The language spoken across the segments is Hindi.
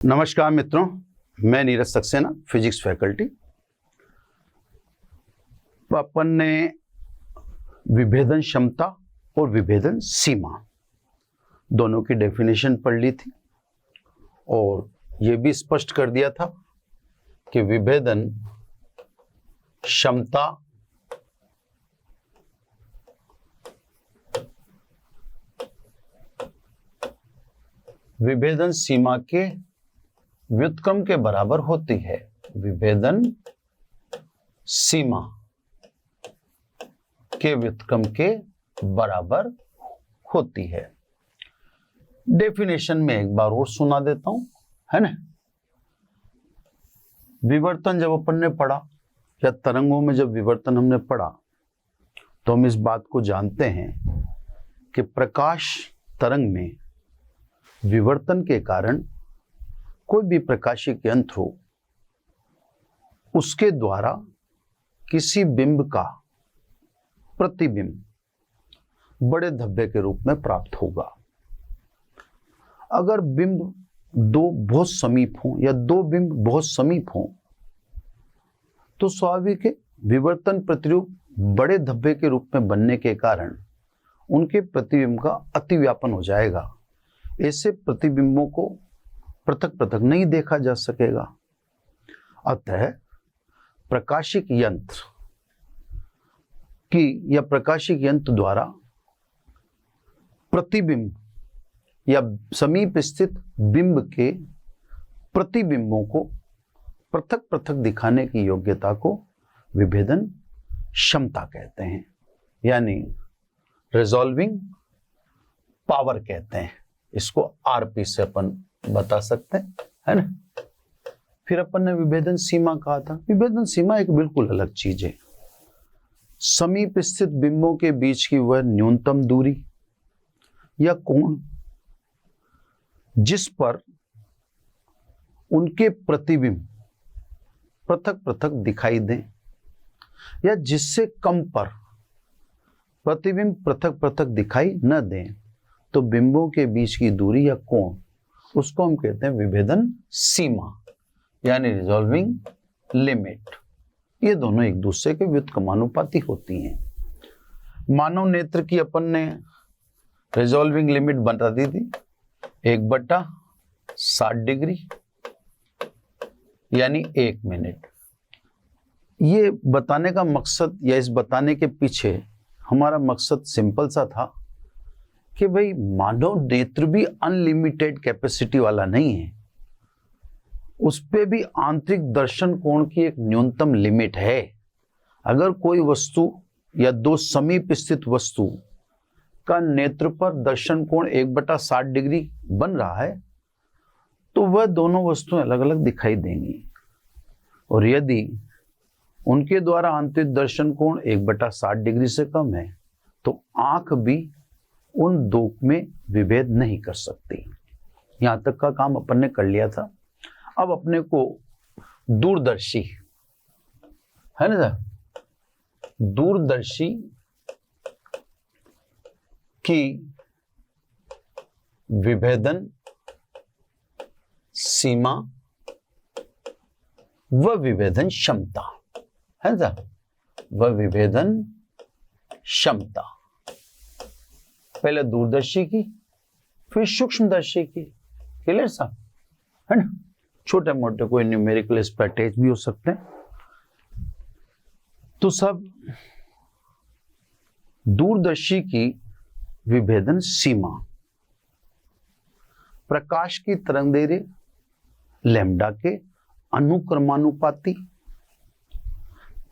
नमस्कार मित्रों, मैं नीरज सक्सेना, फिजिक्स फैकल्टी। अपन ने विभेदन क्षमता और विभेदन सीमा दोनों की डेफिनेशन पढ़ ली थी और ये भी स्पष्ट कर दिया था कि विभेदन क्षमता विभेदन सीमा के व्युत्क्रम के बराबर होती है। विभेदन सीमा के व्युत्क्रम के बराबर होती है। डेफिनेशन में एक बार और सुना देता हूं, है ना। विवर्तन जब अपन ने पढ़ा या तरंगों में जब विवर्तन हमने पढ़ा तो हम इस बात को जानते हैं कि प्रकाश तरंग में विवर्तन के कारण कोई भी प्रकाशिक यंत्र हो, उसके द्वारा किसी बिंब का प्रतिबिंब बड़े धब्बे के रूप में प्राप्त होगा। अगर बिंब दो बहुत समीप हो या दो बिंब बहुत समीप हो तो स्वाभाविक है विवर्तन प्रतिरूप बड़े धब्बे के रूप में बनने के कारण उनके प्रतिबिंब का अतिव्यापन हो जाएगा। ऐसे प्रतिबिंबों को पृथक पृथक नहीं देखा जा सकेगा। अतः प्रकाशिक यंत्र की या प्रकाशिक यंत्र द्वारा प्रतिबिंब या समीप स्थित बिंब के प्रतिबिंबों को पृथक पृथक दिखाने की योग्यता को विभेदन क्षमता कहते हैं, यानी रिजॉल्विंग पावर कहते हैं। इसको आरपी से अपन बता सकते हैं, है ना। फिर अपन ने विभेदन सीमा कहा था। विभेदन सीमा एक बिल्कुल अलग चीज है। समीप स्थित बिंबों के बीच की वह न्यूनतम दूरी या कोण जिस पर उनके प्रतिबिंब पृथक पृथक दिखाई दें या जिससे कम पर प्रतिबिंब पृथक पृथक दिखाई न दें, तो बिंबों के बीच की दूरी या कोण, उसको हम कहते हैं विभेदन सीमा, यानी रिजॉल्विंग लिमिट। ये दोनों एक दूसरे के व्युत्क्रमानुपाती होती हैं। मानव नेत्र की अपन ने रिजॉल्विंग लिमिट बता दी थी 1/60 डिग्री, यानी 1 मिनट। ये बताने का मकसद या इस बताने के पीछे हमारा मकसद सिंपल सा था कि भाई मानव नेत्र भी अनलिमिटेड कैपेसिटी वाला नहीं है, उस पे भी आंतरिक दर्शन कोण की एक न्यूनतम लिमिट है। अगर कोई वस्तु या दो समीप स्थित वस्तु का नेत्र पर दर्शन कोण 1/60 डिग्री बन रहा है तो वह दोनों वस्तुएं अलग अलग दिखाई देंगी, और यदि उनके द्वारा आंतरिक दर्शन कोण 1/60 डिग्री से कम है तो आंख भी उन दो में विभेद नहीं कर सकती। यहां तक का काम अपन ने कर लिया था। अब अपने को दूरदर्शी, है ना, दूरदर्शी की विभेदन सीमा व विभेदन क्षमता, है ना, व विभेदन क्षमता। पहले दूरदर्शी की, फिर सूक्ष्मदर्शी की। क्लियर साहब, है ना। छोटे मोटे कोई न्यूमेरिकल इस पर अटैच भी हो सकते हैं। तो सब दूरदर्शी की विभेदन सीमा प्रकाश की तरंगदैर्घ्य लैम्डा के अनुक्रमानुपाती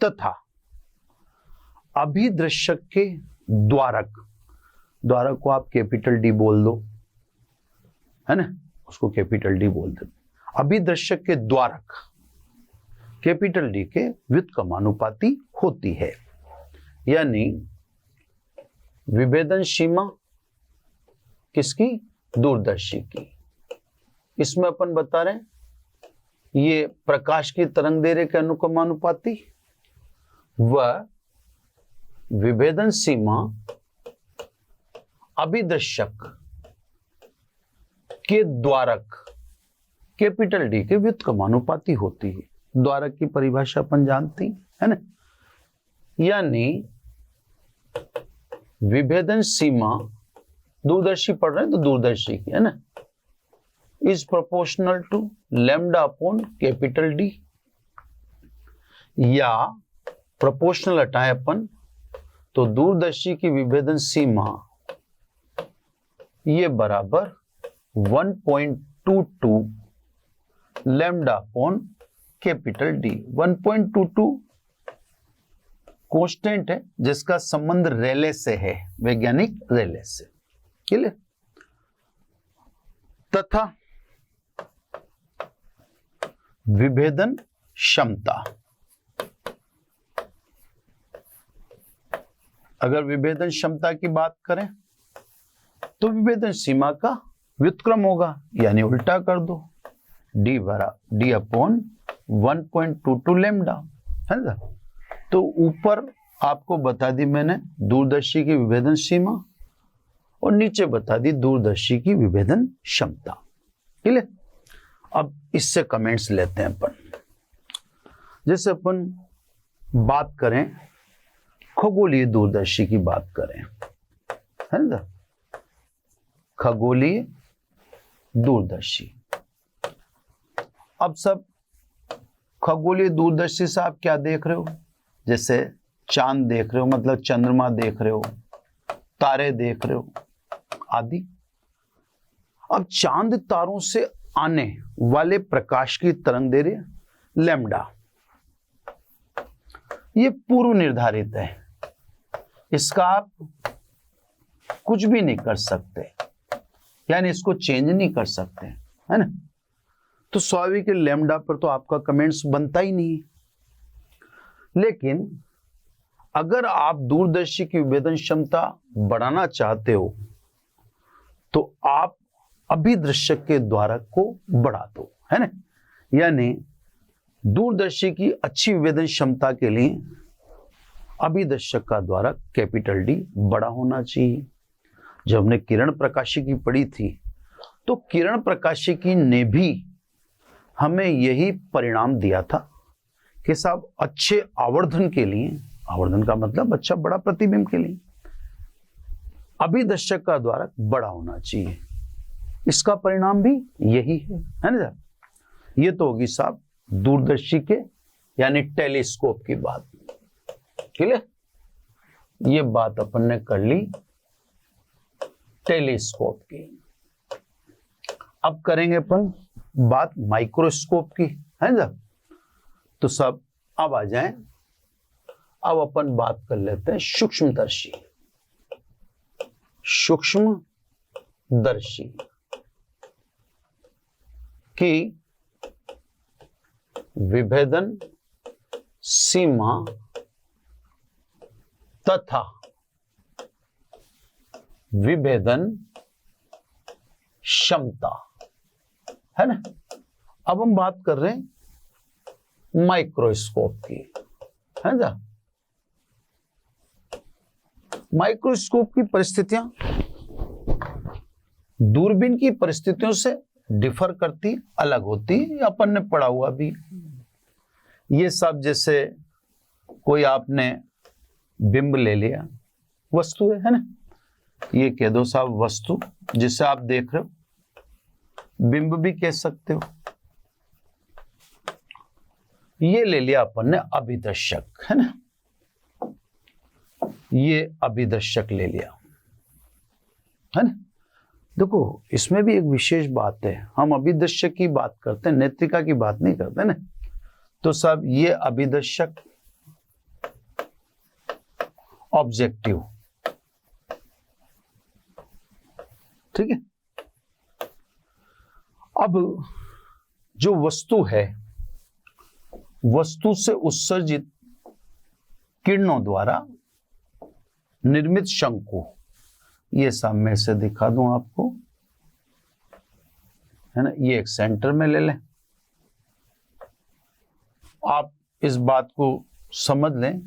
तथा अभिदृश्यक के द्वारक को आप कैपिटल डी बोल दो, है ना, उसको कैपिटल डी बोल दो। अभिदृश्यक के द्वारक कैपिटल डी के व्युत्क्रमानुपाती होती है, यानी विभेदन सीमा किसकी? दूरदर्शी की। इसमें अपन बता रहे हैं ये प्रकाश की तरंगदैर्घ्य के अनुक्रमानुपाती व विभेदन सीमा अभिदृश्यक के द्वारक कैपिटल डी के व्युत्क्रमानुपाती होती है। द्वारक की परिभाषा अपन जानते है ना, यानी विभेदन सीमा, दूरदर्शी पढ़ रहे हैं तो दूरदर्शी की है ना, is proportional to lambda upon capital D, या प्रोपोर्शनल हटाए अपन तो दूरदर्शी की विभेदन सीमा ये बराबर 1.22 lambda upon capital D. 1.22 constant है जिसका संबंध रेले से है, वैज्ञानिक रेले से, क्लियर। तथा विभेदन क्षमता, अगर विभेदन क्षमता की बात करें तो विभेदन सीमा का व्युत्क्रम होगा, यानी उल्टा कर दो, डी बराबर डी अपॉन 1.22 लैम्डा, है ना। तो ऊपर आपको बता दी मैंने दूरदर्शी की विभेदन सीमा और नीचे बता दी दूरदर्शी की विभेदन क्षमता, क्लियर। अब इससे कमेंट्स लेते हैं अपन। जैसे अपन बात करें खगोलीय दूरदर्शी की बात करें, है ना, खगोलीय दूरदर्शी। अब सब खगोलीय दूरदर्शी से आप क्या देख रहे हो, जैसे चांद देख रहे हो, मतलब चंद्रमा देख रहे हो, तारे देख रहे हो आदि। अब चांद तारों से आने वाले प्रकाश की तरंग दे रही है लैम्डा, ये पूर्व निर्धारित है, इसका आप कुछ भी नहीं कर सकते, यानी इसको चेंज नहीं कर सकते, है ना। तो स्वाभाविक लैम्डा पर तो आपका कमेंट्स बनता ही नहीं है। लेकिन अगर आप दूरदर्शी की विभेदन क्षमता बढ़ाना चाहते हो तो आप अभिदृश्यक के द्वारक को बढ़ा दो, है ना। यानी दूरदर्शी की अच्छी विभेदन क्षमता के लिए अभिदर्शक का द्वारक कैपिटल डी बड़ा होना चाहिए। जब हमने किरण प्रकाशिकी पढ़ी थी तो किरण प्रकाशिकी ने भी हमें यही परिणाम दिया था कि साहब अच्छे आवर्धन के लिए, आवर्धन का मतलब अच्छा बड़ा प्रतिबिंब के लिए, अभिदर्शक का द्वारक बड़ा होना चाहिए। इसका परिणाम भी यही है ना। ये तो होगी साहब दूरदर्शी के यानी टेलीस्कोप की बात, क्लियर। ये बात अपन ने कर ली टेलीस्कोप की। अब करेंगे अपन बात माइक्रोस्कोप की, है ना। तो सब अब आ जाएं, अब अपन बात कर लेते हैं सूक्ष्मदर्शी। सूक्ष्मदर्शी की विभेदन सीमा तथा विभेदन क्षमता, है ना। अब हम बात कर रहे हैं माइक्रोस्कोप की, है ना। माइक्रोस्कोप की परिस्थितियां दूरबीन की परिस्थितियों से डिफर करती, अलग होती, अपन ने पढ़ा हुआ भी। ये सब जैसे कोई आपने बिंब ले लिया, वस्तु है ना, ये कह दो साहब वस्तु जिसे आप देख रहे हो, बिंब भी कह सकते हो। ये ले लिया अपन ने अभिदर्शक, है ना, ये अभिदर्शक ले लिया, है ना। देखो इसमें भी एक विशेष बात है, हम अभिदर्शक की बात करते हैं, नेत्रिका की बात नहीं करते ना। तो सब ये अभिदर्शक ऑब्जेक्टिव, ठीक है। अब जो वस्तु है, वस्तु से उत्सर्जित किरणों द्वारा निर्मित शंकु, ये सब में से दिखा दूं आपको, है ना। ये एक सेंटर में ले लें। आप इस बात को समझ लें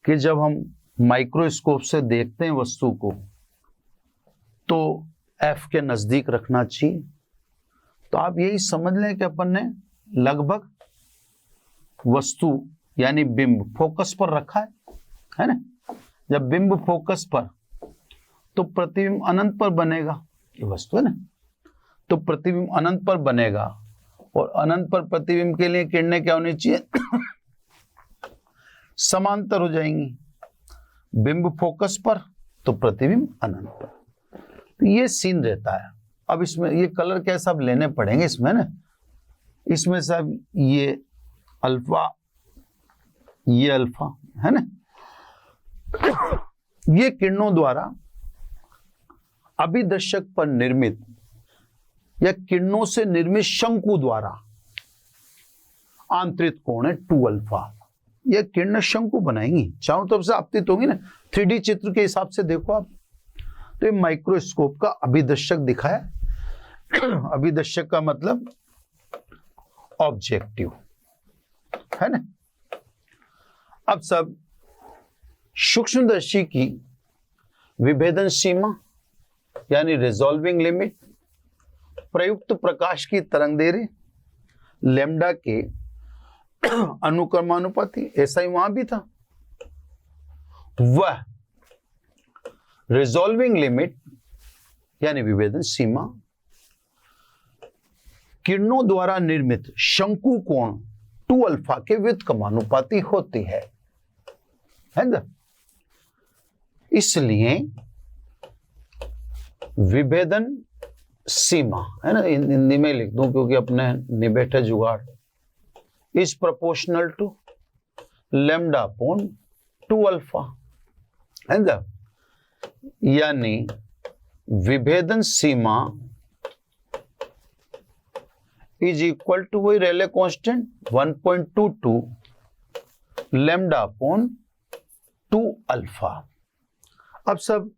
कि जब हम माइक्रोस्कोप से देखते हैं वस्तु को तो एफ के नजदीक रखना चाहिए। तो आप यही समझ लें कि अपन ने लगभग वस्तु यानी बिंब फोकस पर रखा है ना। जब बिंब फोकस पर तो प्रतिबिंब अनंत पर बनेगा, ये वस्तु है ना। तो प्रतिबिंब अनंत पर बनेगा और अनंत पर प्रतिबिंब के लिए किरणें क्या होनी चाहिए? समांतर हो जाएंगी। बिंब फोकस पर तो प्रतिबिंब अनंत पर। तो ये सीन रहता है। अब इसमें ये कलर कैसा अब लेने पड़ेंगे इसमें ना। इसमें सब ये अल्फा है ना। ये किरणों द्वारा अभिदर्शक पर निर्मित या किरणों से निर्मित शंकु द्वारा आंतरिक कोण है 2α। यह किरण शंकु बनाएंगी, चारों तरफ से आपतित होंगी ना। 3D चित्र के हिसाब से देखो आप, तो ये माइक्रोस्कोप का अभिदर्शक दिखाया। अभिदर्शक का मतलब ऑब्जेक्टिव है ना। अब सब सूक्ष्मदर्शी की विभेदन सीमा यानी रिजॉल्विंग लिमिट, प्रयुक्त प्रकाश की तरंगदैर्घ्य, लैम्डा के अनुक्रमानुपाती, ऐसा ही वहां भी था। वह रिजॉल्विंग लिमिट यानी विभेदन सीमा किरणों द्वारा निर्मित शंकु कोण 2α के व्युत्क्रमानुपाती होती है ना। इसलिए विभेदन सीमा है ना, हिंदी में लिख दूं क्योंकि अपने निबेठे जुगाड़, is proportional to lambda upon 2α है ना। यानी विभेदन सीमा इज इक्वल टू वही रेले कांस्टेंट 1.22 लैम्डा अपॉन 2α। अब सब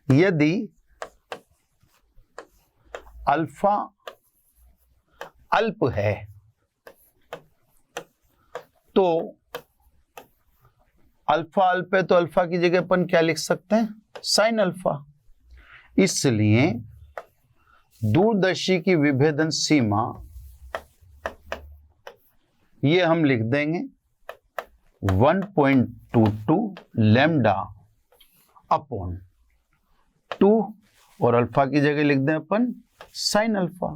यदि अल्फा अल्प है तो अल्फा अल्प है तो अल्फा की जगह अपन क्या लिख सकते हैं? Sine alpha. इसलिए दूरदर्शी की विभेदन सीमा ये हम लिख देंगे 1.22 लैम्डा अपॉन 2 और अल्फा की जगह लिख दें अपन साइन अल्फा।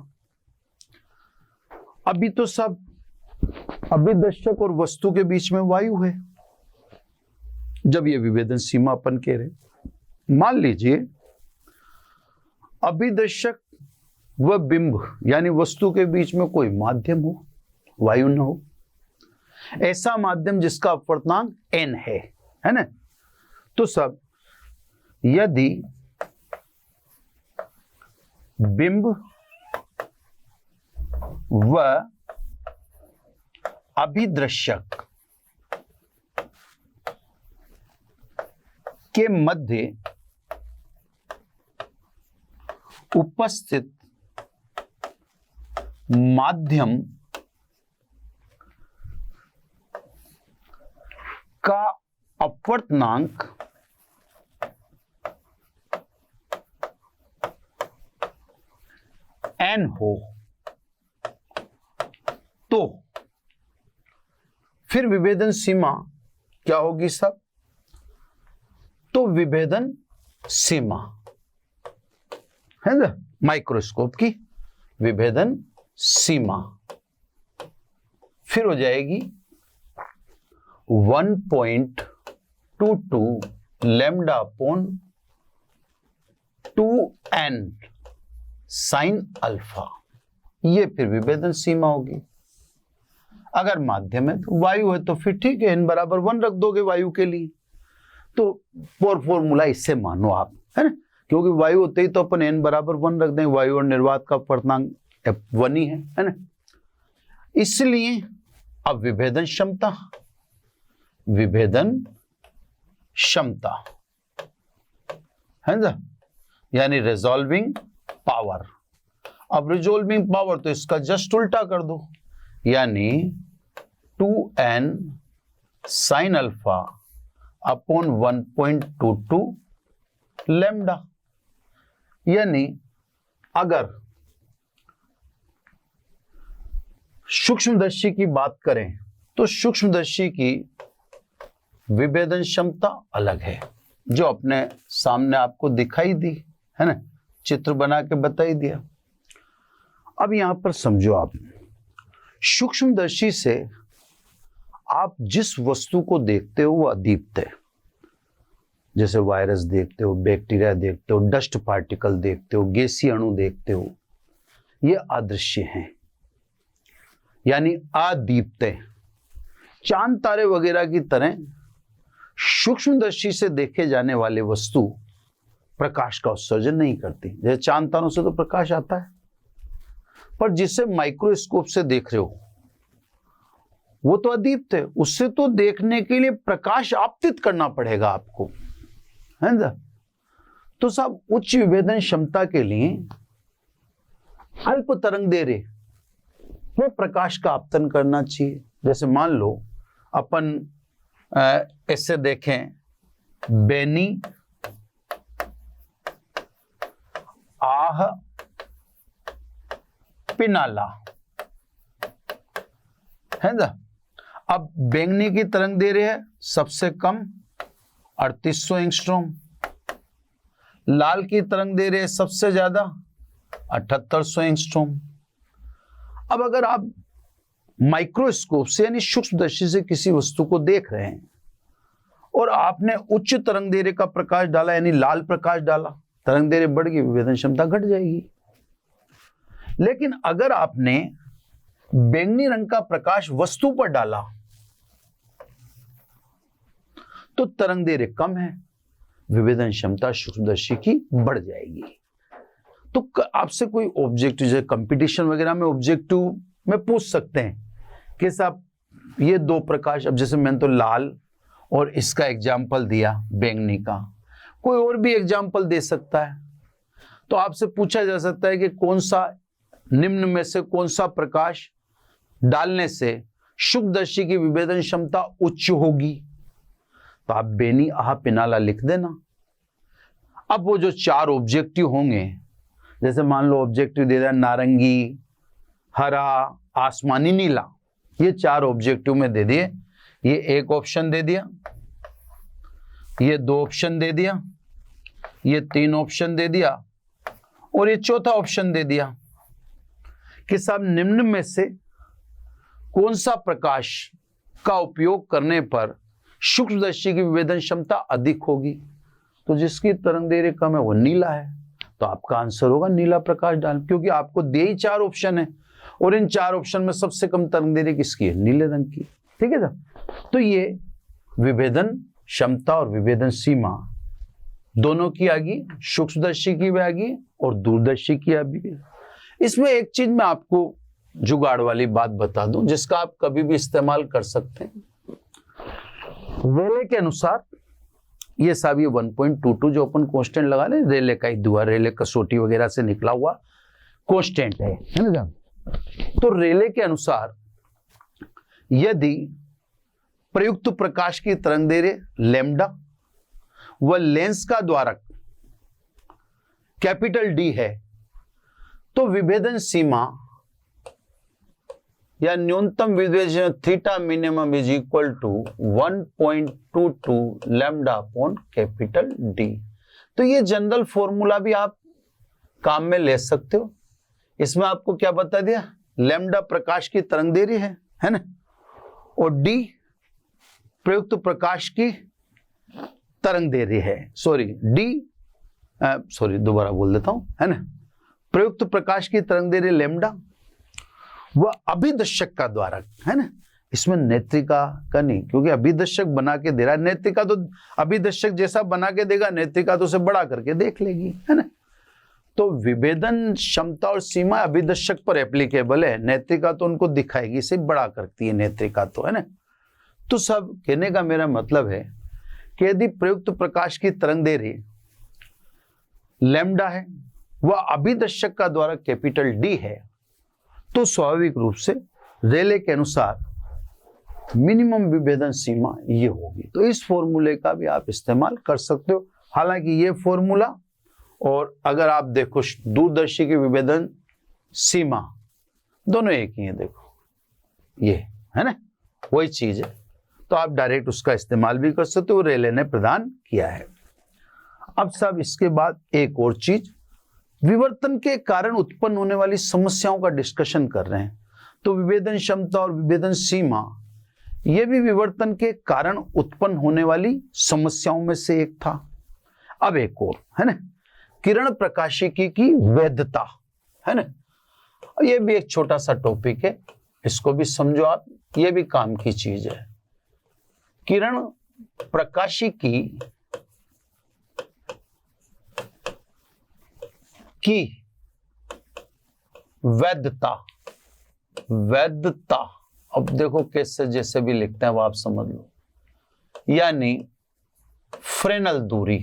अभी तो सब अभिदर्शक और वस्तु के बीच में वायु है जब ये विभेदन सीमा अपन कह रहे। मान लीजिए अभिदर्शक व बिंब यानी वस्तु के बीच में कोई माध्यम हो, वायु न हो, ऐसा माध्यम जिसका अपवर्तनांक n है ना। तो सब यदि बिंब व अभिदर्शक के मध्य उपस्थित माध्यम का अपवर्तनांक n हो तो फिर विभेदन सीमा क्या होगी सब? तो विभेदन सीमा है ना, माइक्रोस्कोप की विभेदन सीमा फिर हो जाएगी 1.22 lambda upon 2n sine alpha. ये फिर विभेदन सीमा होगी। अगर माध्यम है तो वायु है तो फिर ठीक है, n बराबर 1 रख दोगे वायु के लिए। तो फॉर्मूला इससे मानो आप, है ना, क्योंकि वायु होते ही तो अपन n बराबर 1 रख देंगे। वायु और निर्वात का अपवर्तनांक 1 ही है ना। इसलिए अब विभेदन क्षमता है ना, यानी रिजॉल्विंग पावर। अब रिजॉल्विंग पावर तो इसका जस्ट उल्टा कर दो, यानी 2n sine alpha upon 1.22 lambda. यानी अगर सूक्ष्मदर्शी की बात करें तो सूक्ष्मदर्शी की विभेदन क्षमता अलग है, जो अपने सामने आपको दिखाई दी है ना, चित्र बना के बताई दिया। अब यहां पर समझो, आप सूक्ष्मदर्शी से आप जिस वस्तु को देखते हो वो अदीप्त है। जैसे वायरस देखते हो, बैक्टीरिया देखते हो, डस्ट पार्टिकल देखते हो, गैसीय अणु देखते हो, ये अदृश्य हैं, यानी अदीप्त है। चांद तारे वगैरह की तरह सूक्ष्मदर्शी से देखे जाने वाले वस्तु प्रकाश का उत्सर्जन नहीं करती। जैसे चांद तारों से तो प्रकाश आता है, पर जिसे माइक्रोस्कोप से देख रहे हो वो तो अदीप्त है, उससे तो देखने के लिए प्रकाश आपतित करना पड़ेगा आपको, है ना। तो सब उच्च विभेदन क्षमता के लिए अल्प तरंग दे रहे वो प्रकाश का आपतन करना चाहिए। जैसे मान लो अपन ऐसे देखें, बेनी आह पिनाला, है ना। अब बैंगनी की तरंग दे रहे हैं सबसे कम 3800 एंगस्ट्रॉम, लाल की तरंग दे रहे हैं सबसे ज्यादा 7800 एंगस्ट्रॉम। अब अगर आप माइक्रोस्कोप से यानी सूक्ष्मदर्शी से किसी वस्तु को देख रहे हैं और आपने उच्च तरंग दैर्घ्य का प्रकाश डाला यानी लाल प्रकाश डाला, तरंग दैर्घ्य बढ़ गई, विभेदन क्षमता घट जाएगी। लेकिन अगर आपने बैंगनी रंग का प्रकाश वस्तु पर डाला तो तरंग दैर्घ्य कम है, विभेदन क्षमता सूक्ष्मदर्शी की बढ़ जाएगी। तो आपसे कोई ऑब्जेक्टिव, जैसे कंपटीशन वगैरह में ऑब्जेक्टिव में पूछ सकते हैं कि साहब ये दो प्रकाश, अब जैसे मैंने तो लाल और इसका एग्जाम्पल दिया बैंगनी का, कोई और भी एग्जाम्पल दे सकता है। तो आपसे पूछा जा सकता है कि कौन सा निम्न में से कौन सा प्रकाश डालने से सूक्ष्मदर्शी की विभेदन क्षमता उच्च होगी, तो आप बेनी आह पिनाला लिख देना। अब वो जो चार ऑब्जेक्टिव होंगे, जैसे मान लो ऑब्जेक्टिव दे दिया नारंगी, हरा, आसमानी, नीला, ये चार ऑब्जेक्टिव में दे दिए। ये एक ऑप्शन दे दिया, ये दो ऑप्शन दे दिया, ये तीन ऑप्शन दे दिया और ये चौथा ऑप्शन दे दिया कि साहब निम्न में से कौन सा प्रकाश का उपयोग करने पर सूक्ष्मदर्शी की विभेदन क्षमता अधिक होगी। तो जिसकी तरंग दैर्घ्य कम है वो नीला है, तो आपका आंसर होगा नीला प्रकाश डाल, क्योंकि आपको दे ही चार ऑप्शन है और इन चार ऑप्शन में सबसे कम तरंग दैर्घ्य किसकी है, नीले रंग की। ठीक है ना। तो ये विभेदन क्षमता और विभेदन सीमा दोनों की आ गई, सूक्ष्मदर्शी की भी आ गई और दूरदर्शी की आ गई। इसमें एक चीज मैं आपको जुगाड़ वाली बात बता दूं जिसका आप कभी भी इस्तेमाल कर सकते हैं। रेले के अनुसार ये सब, ये 1.22 जो अपन कांस्टेंट लगा ले, रेले का ही दुआ, रेले कसौटी वगैरह से निकला हुआ कांस्टेंट है ना। तो रेले के अनुसार यदि प्रयुक्त प्रकाश की तरंग दैर्घ्य लैम्डा व लेंस का द्वारक कैपिटल डी है, तो विभेदन सीमा या न्यूनतम विभेदन theta minimum is equal to 1.22 lambda upon capital D. तो ये जनरल फॉर्मूला भी आप काम में ले सकते हो। इसमें आपको क्या बता दिया, लैम्डा प्रकाश की तरंग दैर्घ्य है ना, और डी प्रयुक्त प्रकाश की तरंग दैर्घ्य है। दोबारा बोल देता हूं, है ना। प्रयुक्त प्रकाश की तरंग दैर्घ्य लैम्डा, वह अभिदर्शक का द्वारक, है ना। इसमें नेत्रिका का नहीं, क्योंकि अभिदर्शक बना के दे रहा है, नेत्रिका तो अभिदर्शक जैसा बना के देगा, नेत्रिका तो उसे बड़ा करके देख लेगी, है ना। तो विभेदन क्षमता और सीमा अभिदर्शक पर एप्लीकेबल है, नेत्रिका तो उनको दिखाएगी, इसे बड़ा करती है नेत्रिका तो, है ना। तो सब कहने का मेरा मतलब है कि यदि प्रयुक्त प्रकाश की तरंग दैर्घ्य लैम्डा है, वह अभिदर्शक का द्वारक कैपिटल डी है, तो स्वाभाविक रूप से रेले के अनुसार मिनिमम विभेदन सीमा ये होगी। तो इस फॉर्मूले का भी आप इस्तेमाल कर सकते हो। हालांकि ये फॉर्मूला और अगर आप देखो दूरदर्शी की विभेदन सीमा दोनों एक ही है। देखो ये है ना, वही चीज है, तो आप डायरेक्ट उसका इस्तेमाल भी कर सकते हो, रेले ने प्रदान किया है। अब साहब इसके बाद एक और चीज, विवर्तन के कारण उत्पन्न होने वाली समस्याओं का डिस्कशन कर रहे हैं। तो विभेदन क्षमता और विभेदन सीमा, यह भी विवर्तन के कारण उत्पन्न होने वाली समस्याओं में से एक था। अब एक और है ना, किरण प्रकाशिकी की वैधता, है ना, यह भी एक छोटा सा टॉपिक है, इसको भी समझो आप, यह भी काम की चीज है। किरण प्रकाशिकी की वैधता, वैधता अब देखो कैसे जैसे भी लिखते हैं वो आप समझ लो, यानी फ्रेनल दूरी।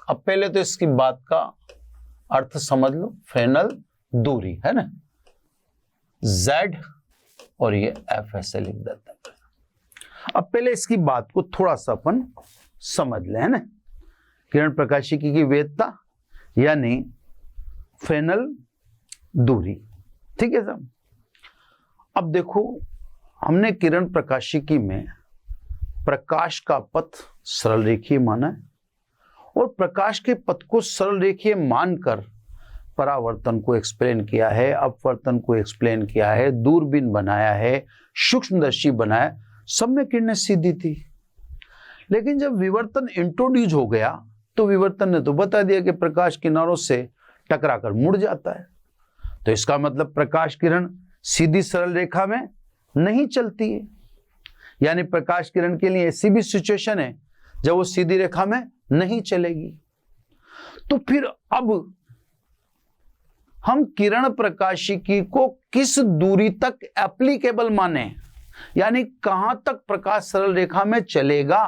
अब पहले तो इसकी बात का अर्थ समझ लो, फ्रेनल दूरी है ना, Z और ये F ऐसे लिख देते हैं। अब पहले इसकी बात को थोड़ा सा अपन समझ लें, है ना, किरण प्रकाशिकी की वैधता यानी फ्रेनल दूरी, ठीक है साहब। अब देखो, हमने किरण प्रकाशिकी में प्रकाश का पथ सरल रेखीय माना है और प्रकाश के पथ को सरल रेखीय मानकर परावर्तन को एक्सप्लेन किया है, अपवर्तन को एक्सप्लेन किया है, दूरबीन बनाया है, सूक्ष्मदर्शी बनाया, सब में किरणें सीधी थी। लेकिन जब विवर्तन इंट्रोड्यूस हो गया तो विवर्तन ने तो बता दिया कि प्रकाश किनारों से टकराकर मुड़ जाता है, तो इसका मतलब प्रकाश किरण सीधी सरल रेखा में नहीं चलती है, यानी प्रकाश किरण के लिए ऐसी भी सिचुएशन है जब वो सीधी रेखा में नहीं चलेगी। तो फिर अब हम किरण प्रकाशिकी को किस दूरी तक एप्लीकेबल माने, यानी कहां तक प्रकाश सरल रेखा में चलेगा,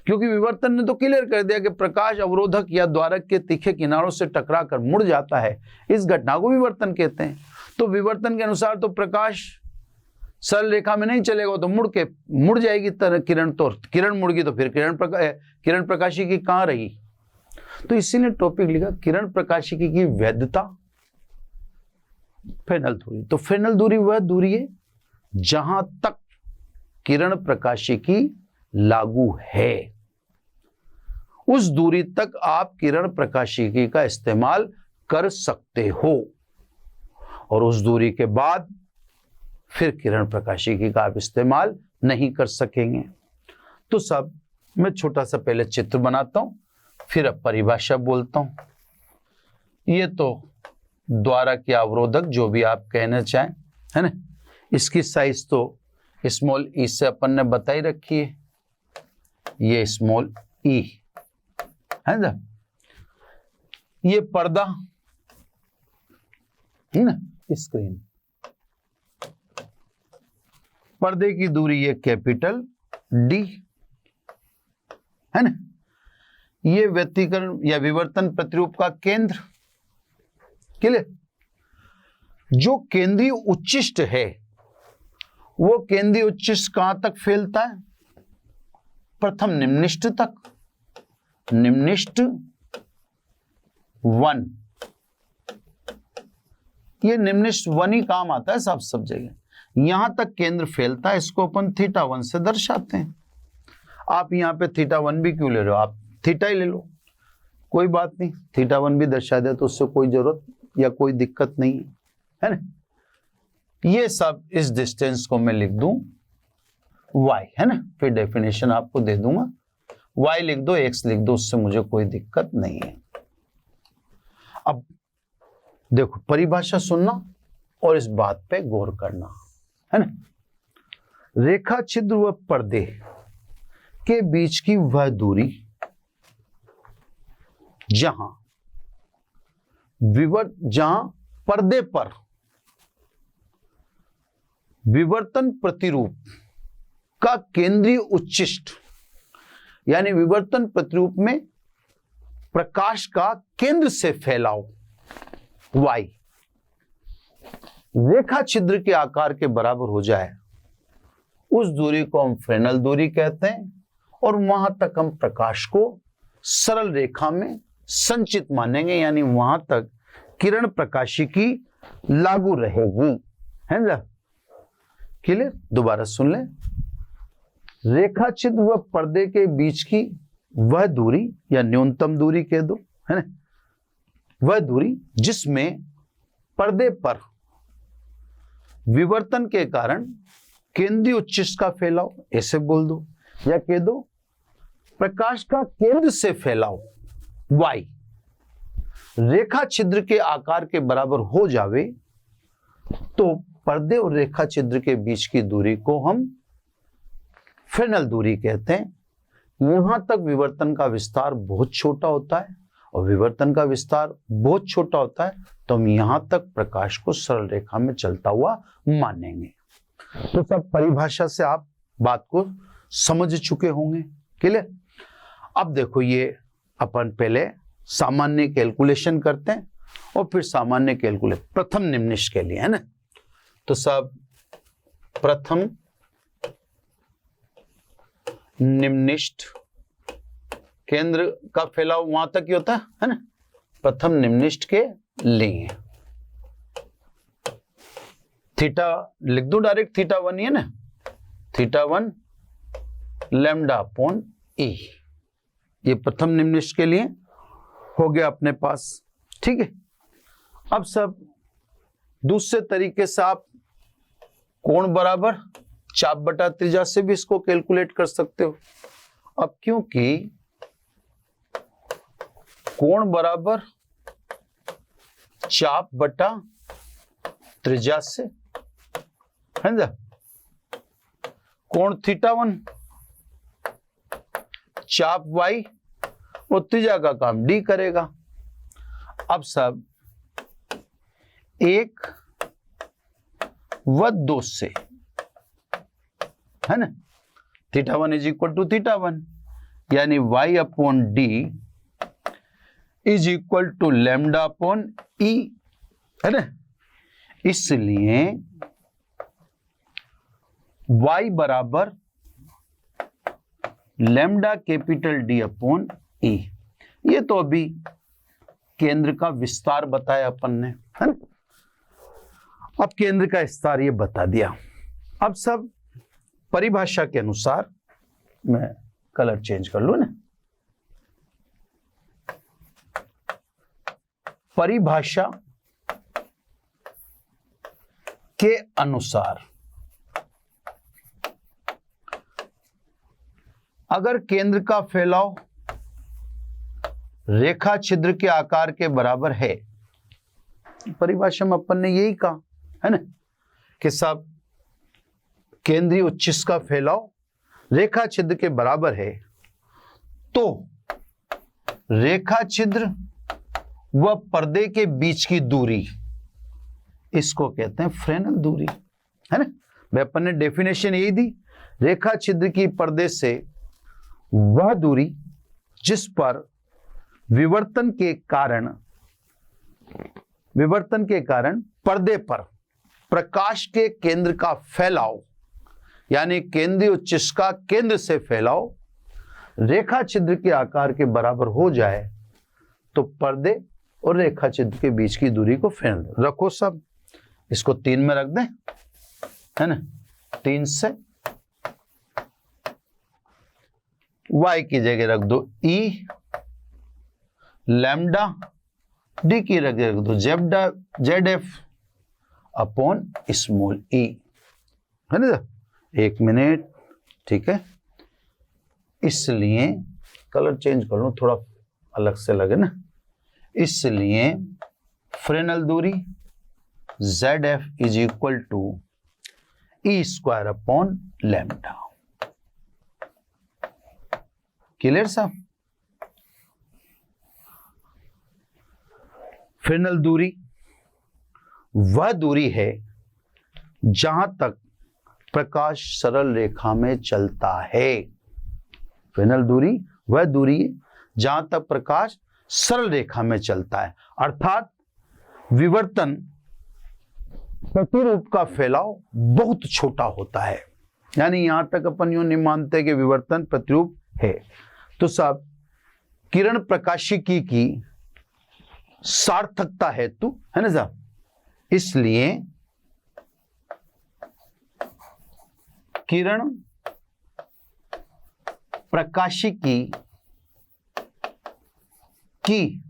क्योंकि विवर्तन ने तो क्लियर कर दिया कि प्रकाश अवरोधक या द्वारक के तीखे किनारों से टकराकर मुड़ जाता है, इस घटना को विवर्तन कहते हैं। तो विवर्तन के अनुसार तो प्रकाश सरल रेखा में नहीं चलेगा, तो मुड़ जाएगी किरण, तो किरण मुड़ गई तो फिर किरण प्रकाशिकी कहां रही। तो इसीलिए टॉपिक लिखा किरण प्रकाशिकी की वैधता, फ्रेनल दूरी। तो फ्रेनल दूरी वह दूरी है जहां तक किरण प्रकाशिकी लागू है, उस दूरी तक आप किरण प्रकाशिकी का इस्तेमाल कर सकते हो, और उस दूरी के बाद फिर किरण प्रकाशिकी का आप इस्तेमाल नहीं कर सकेंगे। तो सब मैं छोटा सा पहले चित्र बनाता हूं, फिर अब परिभाषा बोलता हूं। ये तो द्वारक या अवरोधक जो भी आप कहना चाहें, है ना, इसकी साइज तो स्मॉल ई से अपन ने बताई रखी है, ये स्मॉल ई है ना, ये पर्दा है ना, स्क्रीन, पर्दे की दूरी ये कैपिटल डी है ना, ये व्यतिकरण या विवर्तन प्रतिरूप का केंद्र, क्लियर। जो केंद्रीय उच्चिष्ट है वो केंद्रीय उच्चिष्ट कहां तक फैलता है, प्रथम निम्निष्ठ तक, निम्निष्ठ 1, ये निम्निष्ठ 1 ही काम आता है साहब सब जगह, यहां तक केंद्र फैलता है, इसको अपन θ1 से दर्शाते हैं। आप यहां पे θ1 भी क्यों ले रहे हो, आप थीटा ही ले लो, कोई बात नहीं, θ1 भी दर्शा दे तो उससे कोई जरूरत या कोई दिक्कत नहीं है ना। ये सब इस डिस्टेंस को मैं लिख दूं y, है ना, फिर डेफिनेशन आपको दे दूंगा, y लिख दो, x लिख दो, उससे मुझे कोई दिक्कत नहीं है। अब देखो परिभाषा सुनना और इस बात पे गौर करना, है ना। रेखा छिद्र व पर्दे के बीच की वह दूरी जहां पर्दे पर विवर्तन प्रतिरूप का केंद्रीय उच्चिष्ट, यानी विवर्तन प्रतिरूप में प्रकाश का केंद्र से फैलाव y रेखा छिद्र के आकार के बराबर हो जाए, उस दूरी को हम फ्रेनल दूरी कहते हैं, और वहां तक हम प्रकाश को सरल रेखा में संचित मानेंगे, यानी वहां तक किरण प्रकाशिकी लागू रहेगी, है ना। क्लियर? दोबारा सुन ले, रेखा छिद्र व पर्दे के बीच की वह दूरी या न्यूनतम दूरी कह दो, है ना, वह दूरी जिसमें पर्दे पर विवर्तन के कारण केंद्रीय उच्चिष्ट का फैलाव, ऐसे बोल दो, या कह दो प्रकाश का केंद्र से फैलाव y रेखा छिद्र के आकार के बराबर हो जावे तो पर्दे और रेखा छिद्र के बीच की दूरी को हम फ्रेनेल दूरी कहते हैं। यहां तक विवर्तन का विस्तार बहुत छोटा होता है, और विवर्तन का विस्तार बहुत छोटा होता है तो हम यहां तक प्रकाश को सरल रेखा में चलता हुआ मानेंगे। तो सब परिभाषा से आप बात को समझ चुके होंगे, क्लियर? अब देखो, ये अपन पहले सामान्य कैलकुलेशन करते हैं और फिर सामान्य कैलकुलेशन प्रथम निम्निष्ठ के लिए, है ना। तो सब प्रथम निम्निष्ठ केंद्र का फैलाव वहां तक ही होता है ना, प्रथम निम्निष्ठ के लिए थीटा लिख दूं डायरेक्ट, थीटा 1 है ना, थीटा 1 लैम्डा अपॉन ई, ये प्रथम निम्निष्ठ के लिए हो गया अपने पास, ठीक है। अब सब दूसरे तरीके से आप कोण बराबर चाप बटा त्रिज्या से भी इसको कैलकुलेट कर सकते हो। अब क्योंकि कोण बराबर चाप बटा त्रिज्या से, है ना, कोण थीटा 1 चाप y और त्रिज्या का काम d करेगा। अब सब 1 व 2 से, है ना, theta 1 is equal to theta 1, यानी y upon D is equal to lambda upon E, है ना। इसलिए y बराबर lambda capital D upon E. ये तो अभी केंद्र का विस्तार बताया अपन ने, है ना। अब केंद्र का विस्तार ये बता दिया। अब सब परिभाषा के अनुसार, मैं कलर चेंज कर लूं ना, परिभाषा के अनुसार अगर केंद्र का फैलाव रेखा छिद्र के आकार के बराबर है, परिभाषा में अपन ने यही कहा, है ना, कि सब केंद्रीय उच्चिष्ट का फैलाव रेखा छिद्र के बराबर है, तो रेखा छिद्र व पर्दे के बीच की दूरी, इसको कहते हैं फ्रेनेल दूरी, है ना। भाई अपन ने डेफिनेशन यही दी, रेखा छिद्र की पर्दे से वह दूरी जिस पर विवर्तन के कारण पर्दे पर प्रकाश के केंद्र का फैलाव, यानी केंद्रीय उच्चिष्ट का केंद्र से फैलाव रेखा छिद्र के आकार के बराबर हो जाए तो पर्दे और रेखा छिद्र के बीच की दूरी को फ्रेनेल रखो। सब इसको 3 में रख दें, है ना, 3 से y की जगह रख दो e, लैम्डा d की जगह रख दो ZF अपॉन स्मॉल e, है ना। 1 मिनट, ठीक है। इसलिए कलर चेंज कर लो, थोड़ा अलग से लगे ना। इसलिए फ्रेनेल दूरी ZF is equal to E square upon lambda. Clear साहब? फ्रेनेल दूरी वह दूरी है जहां तक प्रकाश सरल रेखा में चलता है। फ्रेनेल दूरी वह दूरी है जहां तक प्रकाश सरल रेखा में चलता है, अर्थात विवर्तन प्रतिरूप का फैलाव बहुत छोटा होता है। यानी यहां तक अपन यूं नहीं मानते कि विवर्तन प्रतिरूप है। तो साहब किरण प्रकाशिकी की सार्थकता हेतु, है ना साहब, इसलिए किरण प्रकाशिकी की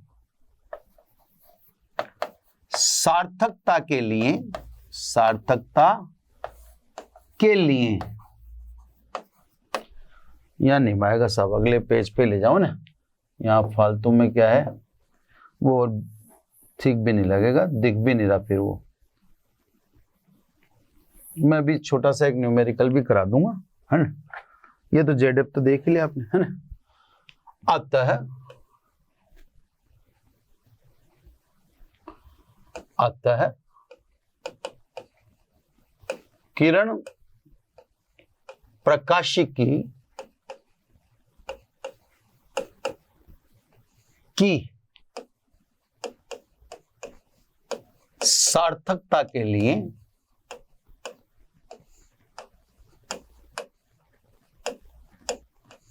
सार्थकता के लिए यहां निभाएगा साहब, अगले पेज पे ले जाओ ना, यहां फालतू में क्या है वो ठीक भी नहीं लगेगा, दिख भी नहीं रहा फिर वो। मैं भी छोटा सा एक न्यूमेरिकल भी करा दूंगा, है ना। ये तो जेड एफ तो देख ही लिया आपने, है ना। आता है किरण प्रकाशिकी की सार्थकता के लिए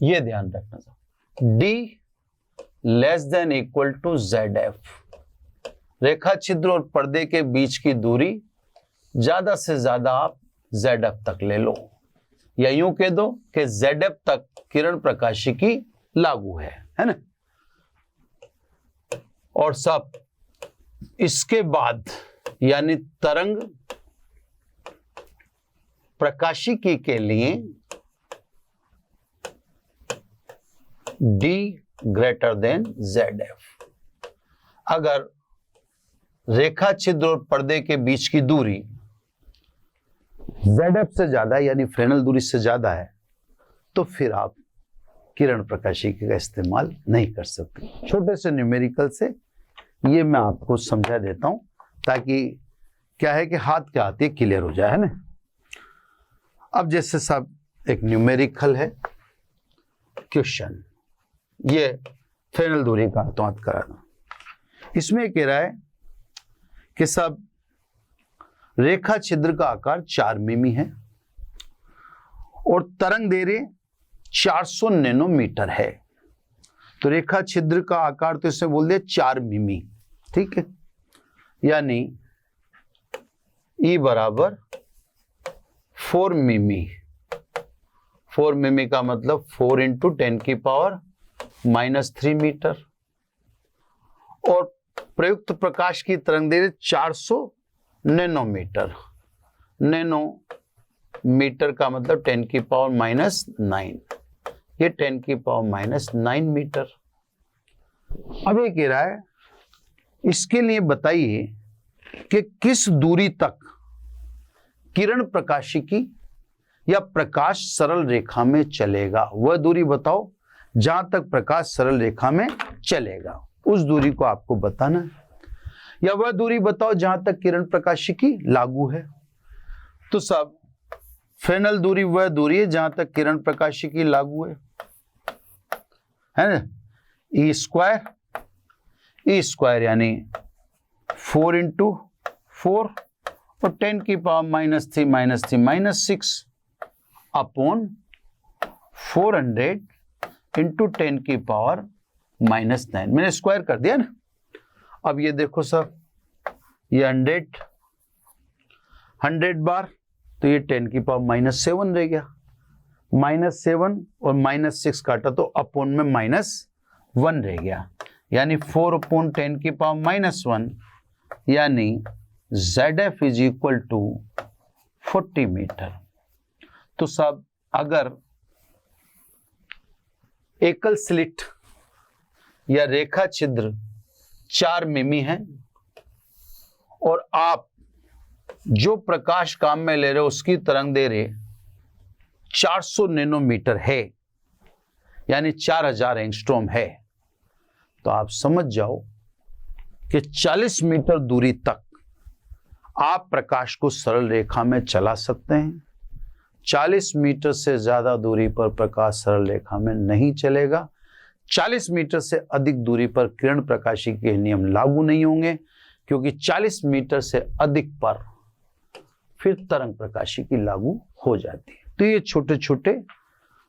ये ध्यान रखना था, D less than equal to ZF, रेखा छिद्र और पर्दे के बीच की दूरी ज्यादा से ज्यादा आप ZF तक ले लो, या यूं कह दो कि ZF तक किरण प्रकाशिकी लागू है ना। और सब इसके बाद यानी तरंग प्रकाशिकी के लिए D ग्रेटर देन ZF, अगर रेखा छिद्र और पर्दे के बीच की दूरी ZF से ज्यादा यानी फ्रेनेल दूरी से ज्यादा है तो फिर आप किरण प्रकाशिकी का इस्तेमाल नहीं कर सकते। छोटे से न्यूमेरिकल से ये मैं आपको समझा देता हूं ताकि क्या है कि हाथ के हाथ ये क्लियर हो जाए, है ना। अब जैसे सब एक न्यूमेरिकल है क्वेश्चन, ये फ्रेनेल दूरी का हाथों हाथ कराना, इसमें कह रहा है कि सब रेखा छिद्र का आकार 4 मिमी है और तरंग दैर्घ्य 400 नैनोमीटर है। तो रेखा छिद्र का आकार तो इसमें बोल दिया 4 मिमी, ठीक है, यानी E बराबर 4 मिमी। 4 मिमी का मतलब 4 इंटू 10 की पावर -3 मीटर, और प्रयुक्त प्रकाश की तरंग दैर्घ्य 400 नैनोमीटर। नैनोमीटर का मतलब 10 की पावर -9, ये 10 की पावर -9 मीटर। अब ये कह रहा है इसके लिए बताइए कि किस दूरी तक किरण प्रकाशिकी या प्रकाश सरल रेखा में चलेगा। वह दूरी बताओ जहां तक प्रकाश सरल रेखा में चलेगा, उस दूरी को आपको बताना है। या वह दूरी बताओ जहां तक किरण प्रकाशिकी लागू है। तो सब फ्रेनेल दूरी वह दूरी है जहां तक किरण प्रकाशिकी लागू है ना। ई स्क्वायर यानी 4 इंटू 4 और 10 की पावर -3 -6 अपॉन 400 इंटू 10 की पावर -9, मैंने स्क्वायर कर दिया ना। अब ये देखो सर, ये 100 बार तो ये 10 की पावर -7 रह गया, -7 और -6 काटा तो अपॉन में -1 रह गया, यानी 4 अपॉन 10 की पावर -1, यानी ZF is equal to 40 metre. तो सब अगर एकल स्लिट या रेखा छिद्र 4 मिमी है और आप जो प्रकाश काम में ले रहे हो उसकी तरंग दैर्घ्य 400 नैनोमीटर है यानी 4000 एंगस्ट्रॉम है, तो आप समझ जाओ कि 40 मीटर दूरी तक आप प्रकाश को सरल रेखा में चला सकते हैं। 40 मीटर से ज्यादा दूरी पर प्रकाश सरल रेखा में नहीं चलेगा। 40 मीटर से अधिक दूरी पर किरण प्रकाशिकी के नियम लागू नहीं होंगे, क्योंकि 40 मीटर से अधिक पर फिर तरंग प्रकाशिकी लागू हो जाती है। तो ये छोटे छोटे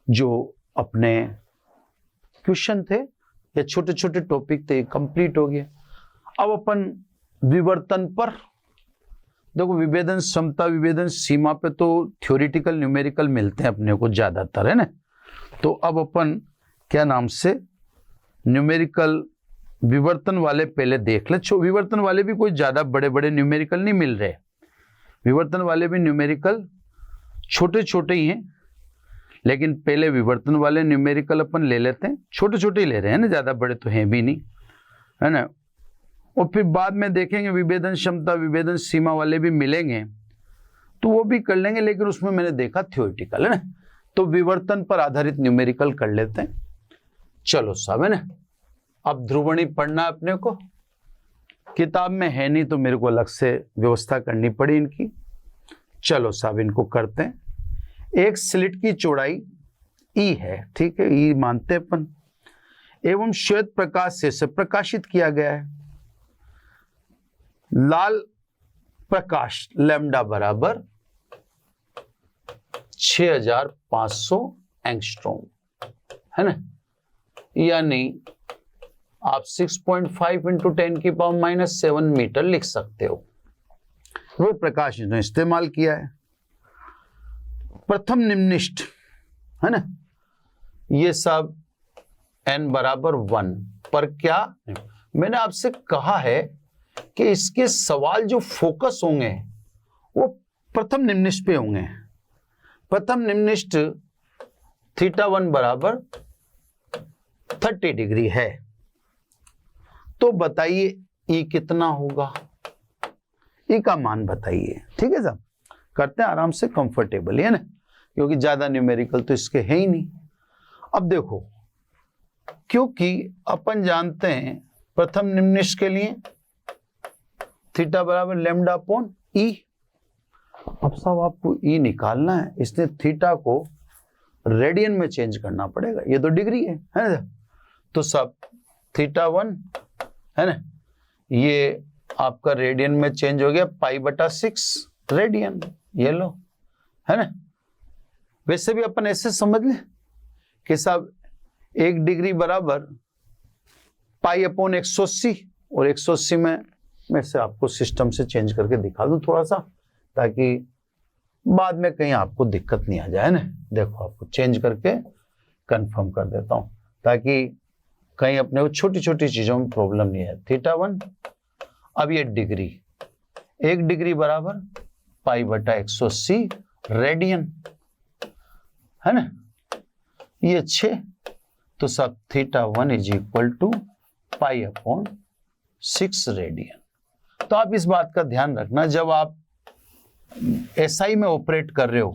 जो अपने क्वेश्चन थे या छोटे छोटे टॉपिक थे, कंप्लीट हो गया। अब अपन विवर्तन पर देखो विभेदन क्षमता विभेदन सीमा पे तो थ्योरेटिकल न्यूमेरिकल मिलते हैं अपने को ज्यादातर, है ना। तो अब अपन क्या नाम से न्यूमेरिकल विवर्तन वाले पहले देख ले। विवर्तन वाले भी कोई ज्यादा बड़े बड़े न्यूमेरिकल नहीं मिल रहे, विवर्तन वाले भी न्यूमेरिकल छोटे छोटे ही हैं, लेकिन पहले विवर्तन वाले न्यूमेरिकल अपन ले लेते हैं, छोटे छोटे ही ले रहे हैं ना, ज्यादा बड़े तो हैं भी नहीं, है ना। और फिर बाद में देखेंगे विभेदन क्षमता विभेदन सीमा वाले भी मिलेंगे तो वो भी कर लेंगे, लेकिन उसमें मैंने देखा थ्योरेटिकल, है ना। तो विवर्तन पर आधारित न्यूमेरिकल कर लेते हैं। चलो साहब, है ना। अब ध्रुवणी पढ़ना अपने को, किताब में है नहीं तो मेरे को अलग से व्यवस्था करनी पड़ी इनकी। चलो साहब इनको करते हैं। एक स्लिट की चौड़ाई ई है, ठीक है, ई मानते अपन, एवं श्वेत प्रकाश से प्रकाशित किया गया है। लाल प्रकाश लैम्डा बराबर 6500 एंगस्ट्रॉम, है ना, यानी आप 6.5 इंटू 10⁻⁻7 मीटर लिख सकते हो। वो प्रकाश ने इस्तेमाल किया है। प्रथम निम्निष्ठ, है ना, ये सब n बराबर 1 पर क्या मैंने आपसे कहा है कि इसके सवाल जो फोकस होंगे वो प्रथम निम्निष्ठ पे होंगे। प्रथम निम्निष्ठ θ1 बराबर 30 डिग्री है, तो बताइए ई कितना होगा, ई का मान बताइए। ठीक है साहब, करते हैं आराम से, कंफर्टेबल है ना, क्योंकि ज्यादा न्यूमेरिकल तो इसके है ही नहीं। अब देखो, क्योंकि अपन जानते हैं प्रथम निम्निष्ठ के लिए थीटा बराबर लैम्डा अपॉन ई। अब साहब आपको ई निकालना है, इसने थीटा को रेडियन में चेंज करना पड़ेगा, ये तो डिग्री है ना। तो सब θ1, है ना, ये आपका रेडियन में चेंज हो गया π/6 रेडियन, ये लो, है ना। वैसे भी अपन ऐसे समझ ले कि साहब 1 डिग्री बराबर π/180, और 180 में से आपको सिस्टम से चेंज करके दिखा दूं थोड़ा सा, ताकि बाद में कहीं आपको दिक्कत नहीं आ जाए ना। देखो आपको चेंज करके कंफर्म कर देता हूं, ताकि कहीं अपने को छोटी छोटी चीजों में प्रॉब्लम नहीं है। θ1, अब ये डिग्री, 1 डिग्री बराबर π/180 रेडियन, है ना, ये 6, तो सब θ1 = π/6 रेडियन। तो आप इस बात का ध्यान रखना, जब आप एसआई में ऑपरेट कर रहे हो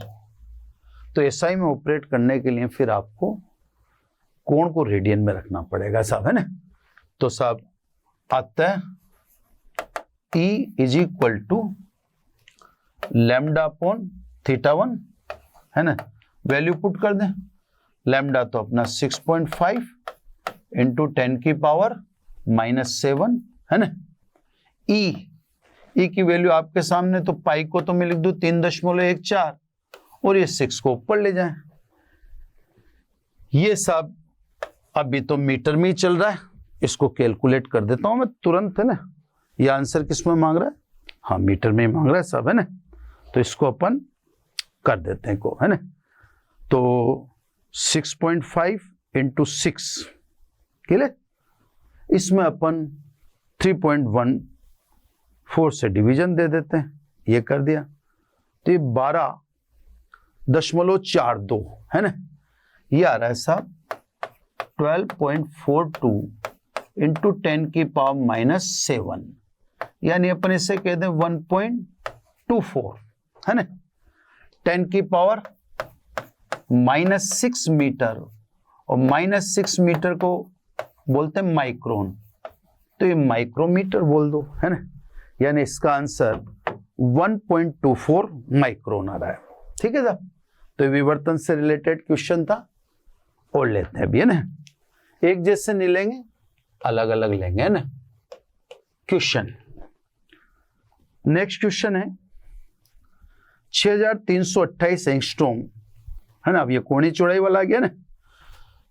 तो एसआई में ऑपरेट करने के लिए फिर आपको कोण को रेडियन में रखना पड़ेगा साहब, है ना। तो साहब अतः E = लैम्डा अपॉन θ1, है ना, वैल्यू पुट कर दें। लैम्डा तो अपना 6.5 इंटू 10⁻⁻7, है ना। ई की वैल्यू आपके सामने, तो पाई को तो मैं लिख दूं 3.14 और ये 6 को ऊपर ले जाएं। ये सब अभी तो मीटर में ही चल रहा है, इसको कैलकुलेट कर देता हूं मैं तुरंत, है ना। ये आंसर किस में मांग रहा है, हाँ मीटर में ही मांग रहा है सब, है ना। तो इसको अपन कर देते हैं को, है ना। तो 6.5 इंटू 6 के लिए इसमें अपन 3.14 से डिवीजन दे देते हैं, ये कर दिया, तो ये 12.42 है ना। ये आ रहा है साहब 12.42 इंटू 10⁻⁻7, यानी अपन इसे कह दें 1.24, है ना। 10⁻⁻6 मीटर, और -6 मीटर को बोलते हैं माइक्रोन, तो ये माइक्रोमीटर बोल दो, है ना। यानी इसका आंसर 1.24 माइक्रोन आ रहा है। ठीक है साहब, तो विवर्तन से रिलेटेड क्वेश्चन था, और लेते हैं अभी, है ना। एक जैसे नहीं लेंगे, अलग अलग लेंगे, है ना। क्वेश्चन, नेक्स्ट क्वेश्चन है 6328 एंगस्ट्रॉम, है ना। अब ये कोणीय चौड़ाई वाला आ गया ना।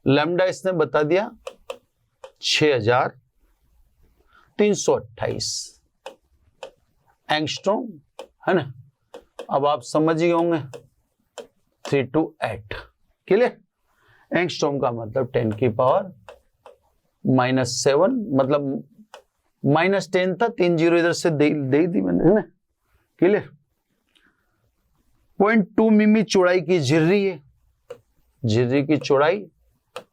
लैम्डा इसने बता दिया 6328 एंगस्ट्रॉम, है ना। अब आप समझ ही होंगे 3 to 8 क्लियर। एंगस्ट्रॉम का मतलब 10 की पावर -7, मतलब -10 था, 3 जीरो इधर से दे दी मैंने, है ना क्लियर। 0.2 मिमी चौड़ाई की झिर्री है, झिर्री की चौड़ाई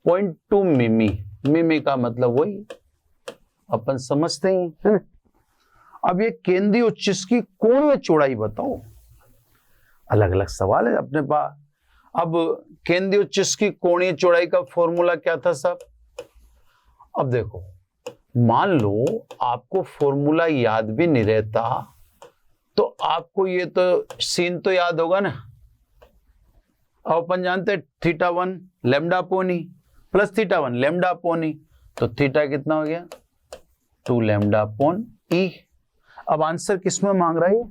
0.2 मिमी, मिमी का मतलब वही अपन समझते हैं, है ना। अब ये केंद्रीय उच्चिष्ट की कोणीय चौड़ाई बताओ, अलग अलग सवाल है अपने पास। अब केंद्रीय उच्चिष्ट की कोणीय चौड़ाई का फॉर्मूला क्या था साहब? अब देखो, मान लो आपको फॉर्मूला याद भी नहीं रहता तो आपको ये तो सीन तो याद होगा ना। अब अपन जानते हैं θ1 lambda upon E plus θ1 lambda upon E, तो थीटा कितना हो गया 2 लैम्डा अपॉन ई। अब आंसर किस में मांग रहा है?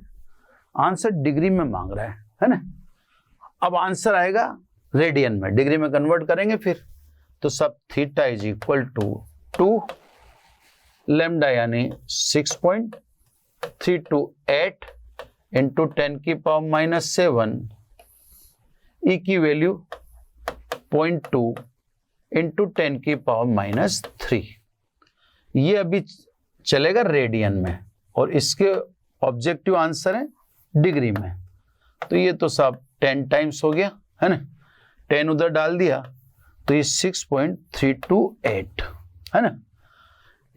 आंसर डिग्री में मांग रहा है ना। अब आंसर आएगा रेडियन में, डिग्री में कन्वर्ट करेंगे फिर, तो सब theta is equal to 2 lambda यानी 6.328 इंटू 10 की पावर -7, ई की वैल्यू 0.2 इंटू 10 की पावर -3। ये अभी चलेगा रेडियन में और इसके ऑब्जेक्टिव आंसर है डिग्री में, तो ये तो सब 10 टाइम्स हो गया, है ना। 10 उधर डाल दिया तो ये 6.328, है ना।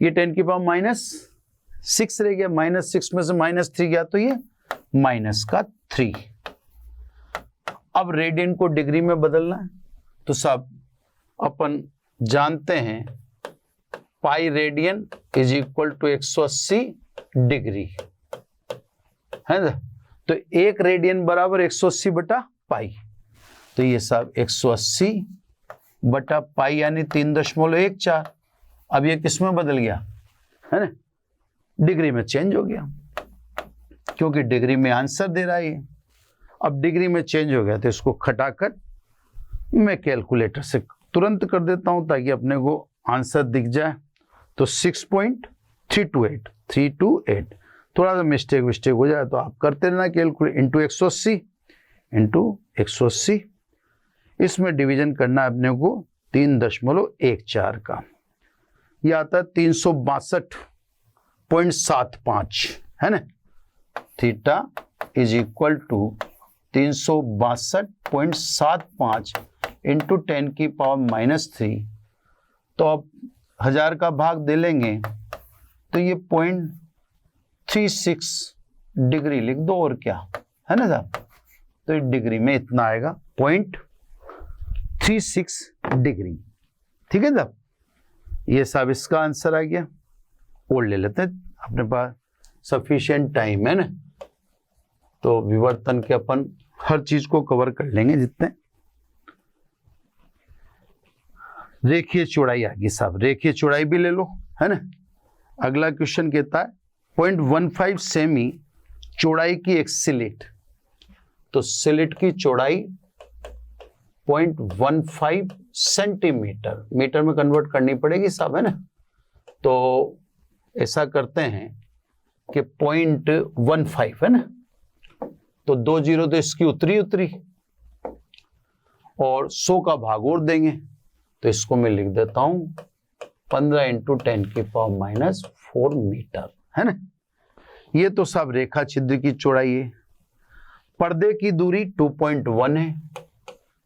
ये 10 की पावर -6 रह गया, -6 में से -3 गया तो ये -3। अब रेडियन को डिग्री में बदलना है, तो सब अपन जानते हैं pi radian is equal to 180 degree, है ना। तो 1 रेडियन बराबर 180 बटा पाई, तो ये सब 180 बटा पाई यानी 3.14। अब ये किस में बदल गया, है ना, डिग्री में चेंज हो गया, क्योंकि डिग्री में आंसर दे रहा है ये। अब डिग्री में चेंज हो गया तो इसको घटाकर मैं कैलकुलेटर से तुरंत कर देता हूं ताकि अपने को आंसर दिख जाए। तो 6.328 थोड़ा सा मिस्टेक हो जाए तो आप करते रहना कैलकुलेट, इंटू 180 इसमें डिवीजन करना है अपने को 3.14 का, ये आता है 362.75, है ना। Theta is equal to 362.75 into 10 की पावर -3, तो अब 1000 का भाग दे लेंगे तो ये 0.36 डिग्री लिख दो, और क्या, है ना साहब। तो ये डिग्री में इतना आएगा 0.36 डिग्री, ठीक है साहब। ये सब इसका आंसर आ गया। और ले लेते हैं, अपने पास सफिशिएंट टाइम है ना, तो विवर्तन के अपन हर चीज को कवर कर लेंगे जितने। रेखीय चौड़ाई आ गई साहब, रेखीय चौड़ाई भी ले लो, है ना। अगला क्वेश्चन कहता है 0.15 सेमी चौड़ाई की एक स्लिट, तो स्लिट की चौड़ाई 0.15 सेंटीमीटर, मीटर में कन्वर्ट करनी पड़ेगी साहब, है ना। तो ऐसा करते हैं कि 0.15 है ना, तो 2 जीरो तो इसकी उतरी और 100 का भाग और देंगे, तो इसको मैं लिख देता हूं 15 इंटू 10 की पावर -4 मीटर, है ना। ये तो सब रेखा छिद्र की चौड़ाई है। पर्दे की दूरी 2.1 है,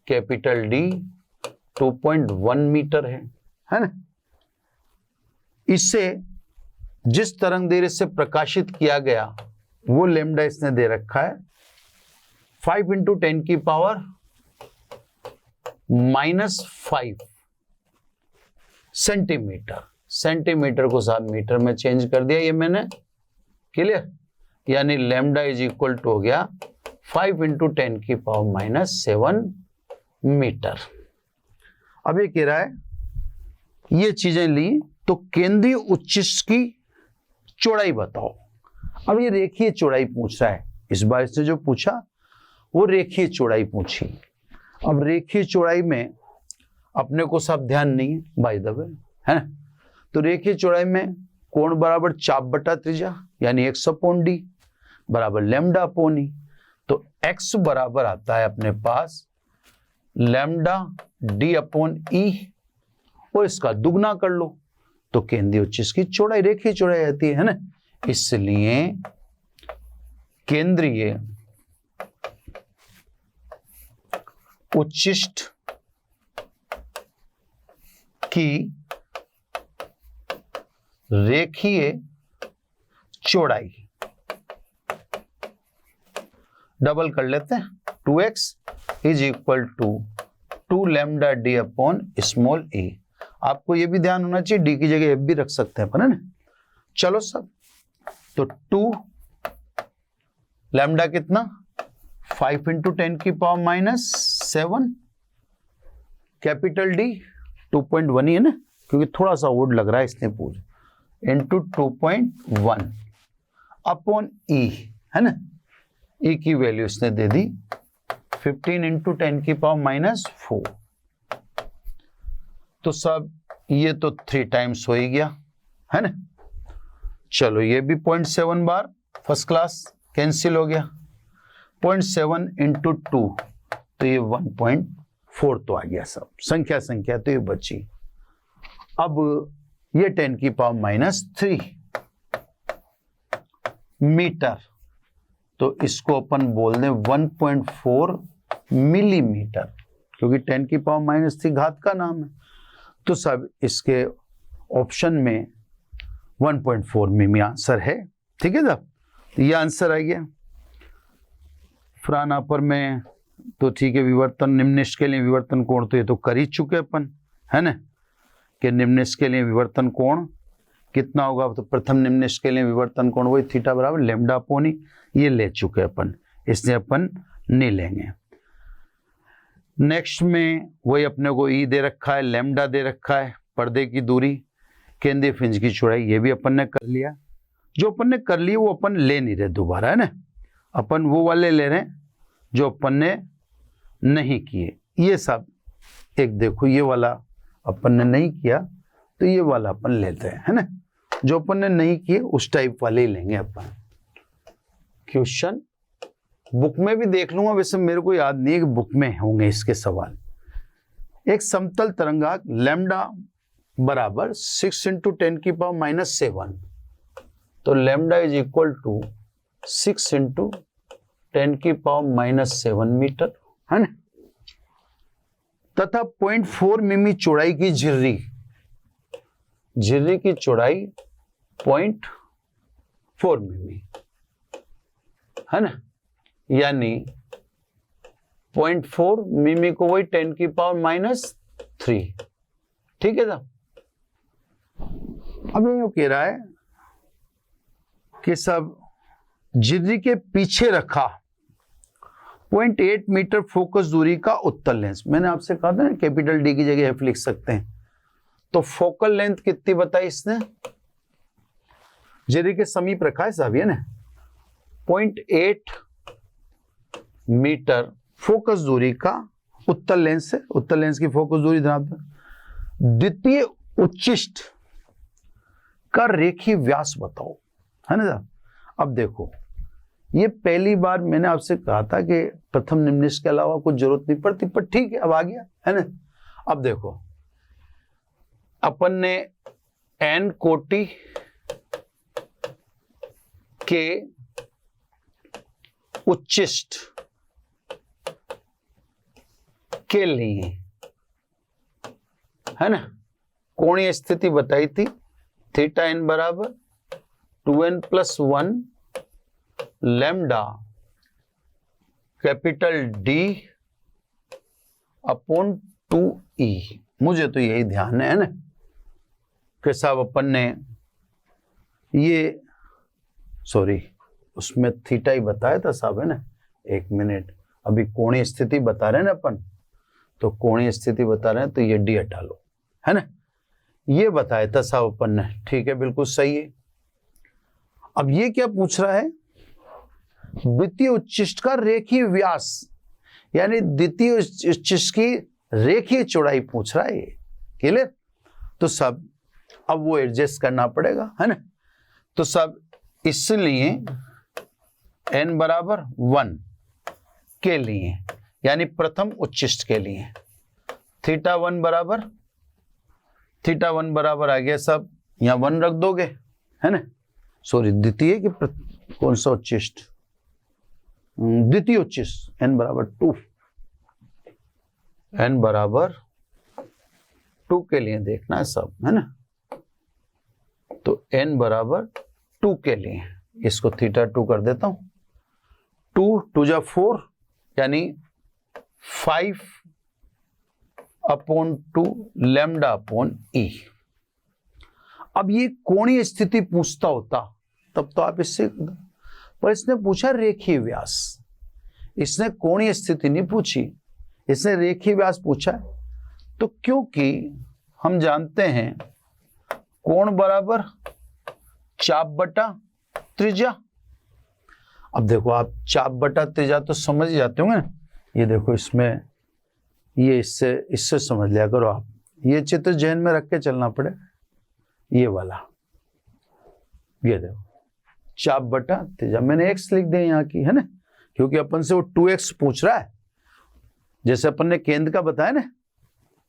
कैपिटल डी 2.1 मीटर है ना। इससे जिस तरंग दैर्ध्य से प्रकाशित किया गया वो लैम्डा इसने दे रखा है 5 इंटू 10 की पावर -5 सेंटीमीटर। सेंटीमीटर को साहब मीटर में चेंज कर दिया ये मैंने, क्लियर। यानी लैम्डा इज इक्वल टू हो गया 5 इंटू 10 की पावर -7 मीटर। अब ये कह रहा है ये चीजें ली तो केंद्रीय उच्चिष्ट की चौड़ाई बताओ। अब ये रेखीय चौड़ाई पूछ रहा है, इस बार इसने जो पूछा वो रेखीय चौड़ाई पूछी। अब रेखीय चौड़ाई में अपने को सब ध्यान नहीं है बाय द वे, है ना। तो रेखीय चौड़ाई में कोण बराबर चाप बटा त्रिज्या यानी 100 अपॉन डी, बराबर लैम्डा अपॉन ई। तो x बराबर आता है अपने पास लैम्डा डी अपॉन ई, और इसका दुगना कर लो तो केंद्रीय उच्चिष्ट की चौड़ाई रेखीय चौड़ाई आती है ना। इसलिए केंद्रीय उच्चिष्ट की रेखीय चौड़ाई, डबल कर लेते हैं, 2x is equal to 2 lambda D upon small A. आपको ये भी ध्यान होना चाहिए, डी की जगह एफ भी रख सकते हैं अपन, है ना। चलो सब, तो 2 लैम्डा कितना 5 इंटू 10 की पावर माइनस 7, कैपिटल डी 2.1 ही है ना, क्योंकि थोड़ा सा वोड लग रहा है इसने पूरे, इंटू 2.1 अपॉन ई, है ना। ई की वैल्यू इसने दे दी 15 इंटू 10 की पावर माइनस 4। तो सब ये तो 3 टाइम्स हो ही गया, है ना। चलो ये भी 0.7 बार फर्स्ट क्लास कैंसिल हो गया, 0.7 इंटू 2 तो ये 1.4 तो आ गया, सब संख्या तो ये बची। अब ये 10 की पावर माइनस 3 मीटर, तो इसको अपन बोल दें 1.4 मिलीमीटर, क्योंकि 10 की पावर माइनस 3 घात का नाम है। तो सब इसके ऑप्शन में 1.4 मिमी आंसर है, ठीक है साहब। ये आंसर आ गया। फराना पर में तो ठीक है, विवर्तन निम्निष्ठ के लिए विवर्तन कोण तो ये तो कर ही चुके अपन, है ना, कि निम्निष्ठ के लिए विवर्तन कोण कितना होगा, तो प्रथम निम्निष्ठ के लिए विवर्तन कोण वही थीटा बराबर लैम्डा अपॉन ई, ये ले चुके अपन, इसलिए अपन नहीं लेंगे। नेक्स्ट में वही अपने को ई दे रखा है, लैम्डा दे रखा है, पर्दे की दूरी, केंद्रीय फ्रिंज की चौड़ाई, ये भी अपन ने कर लिया। जो अपन ने कर लिया वो अपन ले नहीं रहे दोबारा, है ना, अपन वो वाले ले रहे हैं जो अपन ने नहीं किए। ये सब एक देखो, ये वाला अपन ने नहीं किया तो ये वाला अपन लेते हैं, है ना। जो अपन ने नहीं किए उस टाइप वाले ही लेंगे अपन। क्वेश्चन बुक में भी देख लूंगा, वैसे मेरे को याद नहीं है कि बुक में होंगे इसके सवाल। एक समतल तरंगाक लैम्डा बराबर 6 इंटू 10 की पावर माइनस 7, तो lambda is equal to 6 into 10 की पावर माइनस 7 मीटर, है ना। तथा 0.4 मिमी चौड़ाई की झिर्री की चौड़ाई 0.4 मिमी, है ना, यानी 0.4 मिमी को वही 10 की पावर माइनस 3, ठीक है साहब। अब ये कह रहा है कि सब झिर्री के पीछे रखा 0.8 मीटर फोकस दूरी का उत्तल लेंस, मैंने आपसे कहा था ना कैपिटल डी की जगह एफ लिख सकते हैं, तो फोकल लेंथ कितनी बताई इसने, झिर्री के समीप रखा है साहब, ये ना 0.8 मीटर फोकस दूरी का उत्तल लेंस है, उत्तल लेंस की फोकस दूरी धनात्मक। द्वितीय उच्चिष्ट का रेखीय व्यास बताओ, है ना साहब। अब देखो, ये पहली बार मैंने आपसे कहा था कि प्रथम निम्निष्ठ के अलावा कुछ जरूरत नहीं पड़ती, पर ठीक है अब आ गया, है ना। अब देखो, अपन ने एन कोटि के उच्चिष्ट के लिए, है ना, कोणीय स्थिति बताई थी, थीटा एन बराबर 2n + 1 lambda capital D upon 2e। मुझे तो यही ध्यान है ना कि साहब अपन ने ये, सॉरी उसमें थीटा ही बताया था साहब, है ना। एक मिनट, अभी कोणीय स्थिति बता रहे हैं ना अपन, तो कोणीय स्थिति बता रहे हैं तो ये डी हटा लो, है ना, ये बताया था साहब अपन ने, ठीक है, बिल्कुल सही है। अब ये क्या पूछ रहा है, द्वितीय उच्चिष्ट का रेखीय व्यास, यानी द्वितीय उच्चिष्ट की रेखीय चौड़ाई पूछ रहा है ये, क्लियर। तो सब अब वो एडजस्ट करना पड़ेगा, है ना। तो सब इसलिए n बराबर 1 के लिए, यानी प्रथम उच्चिष्ट के लिए। थीटा 1 बराबर आ गया सब, यहाँ 1 रख दोगे, है ना, सॉरी द्वितीय कि कौन सा उच्चिष्ट, द्वितीय उच्चिष्ट, n बराबर 2, n बराबर 2 के लिए देखना है सब, है ना। तो n बराबर 2 के लिए इसको थीटा 2 कर देता हूं। 2 2 जा 4 यानी 5/2 λ/e। अब ये कोणीय स्थिति पूछता होता तब तो आप इससे, पर इसने पूछा रेखीय व्यास, इसने कोणीय स्थिति नहीं पूछी, इसने रेखीय व्यास पूछा। तो क्योंकि हम जानते हैं कोण बराबर चाप बटा त्रिज्या। अब देखो आप चाप बटा त्रिज्या तो समझ ही जाते होंगे ना, ये देखो इसमें ये इससे समझ लिया करो आप, ये चित्र जहन में रख के चलना पड़े, ये वाला, ये देखो चाप बटा त्रिज्या, मैंने x लिख दिया यहाँ की, है ना, क्योंकि अपन से वो 2x पूछ रहा है, जैसे अपन ने केंद्र का बताया ना,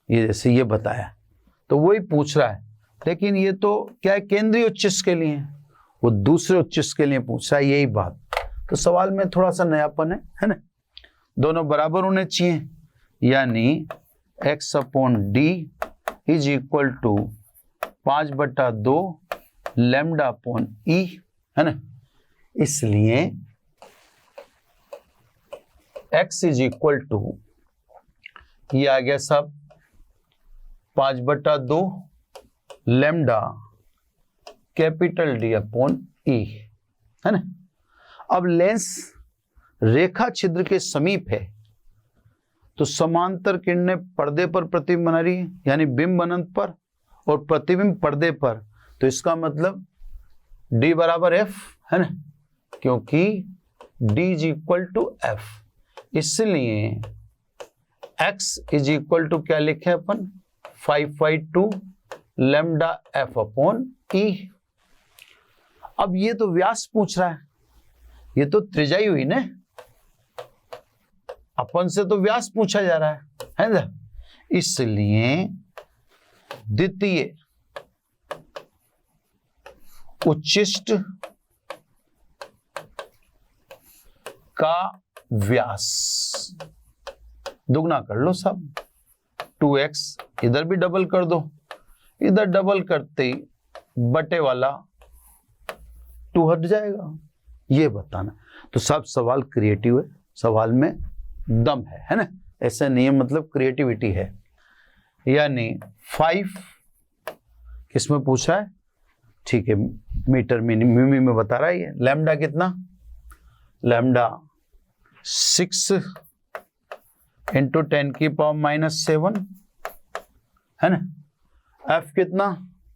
ये जैसे ये बताया तो वही पूछ रहा है, लेकिन ये तो क्या है केंद्रीय उच्चिष्ट के लिए, वो दूसरे उच्चिष्ट के लिए पूछ रहा है, यही बात। तो सवाल में थोड़ा सा नयापन है ना, दोनों बराबर होने चाहिए, यानी x/d is equal to 5/2 λ/e, है ना। इसलिए x इज इक्वल टू, ये आ गया सब 5/2 लैम्डा कैपिटल D/e, है ना। अब लेंस रेखा छिद्र के समीप है तो समांतर किरणें पर्दे पर प्रतिबिंब बना रही है, यानी बिंब अनंत पर और प्रतिबिंब पर्दे पर, तो इसका मतलब D बराबर F, है ना, क्योंकि D is equal to F। इसलिए x इज इक्वल टू क्या लिखे अपन, 5/2 λ/f/e। अब ये तो व्यास पूछ रहा है, ये तो त्रिज्या ही हुई ना, अपन से तो व्यास पूछा जा रहा है ना। इसलिए द्वितीय उच्चिष्ट का व्यास दुगना कर लो सब, 2x इधर भी डबल कर दो, इधर डबल करते ही बटे वाला 2 हट जाएगा, ये बताना। तो सब सवाल क्रिएटिव है, सवाल में दम है ना, ऐसा नहीं है, मतलब क्रिएटिविटी है। यानी 5 किसमें पूछा है, ठीक है, मीटर मिमी में बता रहा है ये। लैम्डा कितना, लैम्डा 6 × 10⁻⁻7, है ना। एफ कितना,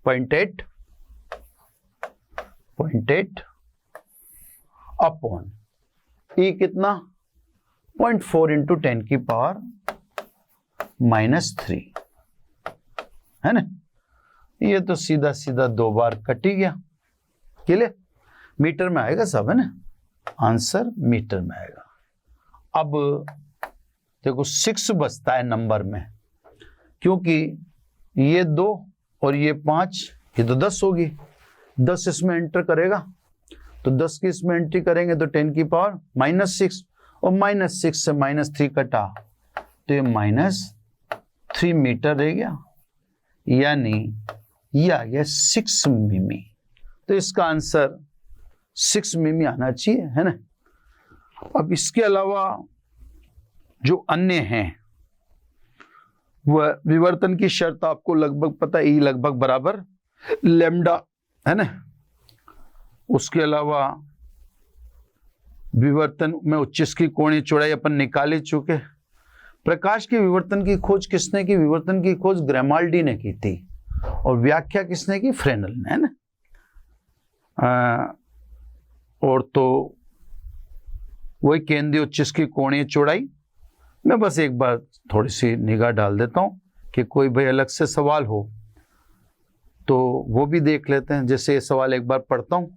0.8 अपॉन ई कितना, 0.4 × 10⁻⁻3, है ना। ये तो सीधा सीधा 2 बार कट ही गया, क्लियर, मीटर में आएगा सब, है ना, आंसर मीटर में आएगा। अब देखो 6 बचता है नंबर में, क्योंकि ये 2 और ये 5, ये तो 10 होगी, 10 इसमें एंटर करेगा, तो 10 की इसमें एंट्री करेंगे तो 10⁻⁻6, और -6 से -3 कटा तो ये -3 मीटर रह गया, यानी ये आ गया 6 मिमी। तो इसका आंसर 6 मिमी आना चाहिए, है ना। अब इसके अलावा जो अन्य हैं वह विवर्तन की शर्त आपको लगभग पता है, ई लगभग बराबर लैम्डा, है ना। उसके अलावा विवर्तन में उच्चिष्ट की कोणीय चौड़ाई अपन निकाल ही चुके। प्रकाश के विवर्तन की खोज किसने की, विवर्तन की खोज ग्रेमाल्डी ने की थी, और व्याख्या किसने की, फ्रेनेल ने, है ना। और तो वही केंद्रीय उच्चिष्ट की कोणीय चौड़ाई। मैं बस एक बार थोड़ी सी निगाह डाल देता हूं कि कोई भाई अलग से सवाल हो तो वो भी देख लेते हैं। जैसे ये सवाल एक बार पढ़ता हूं,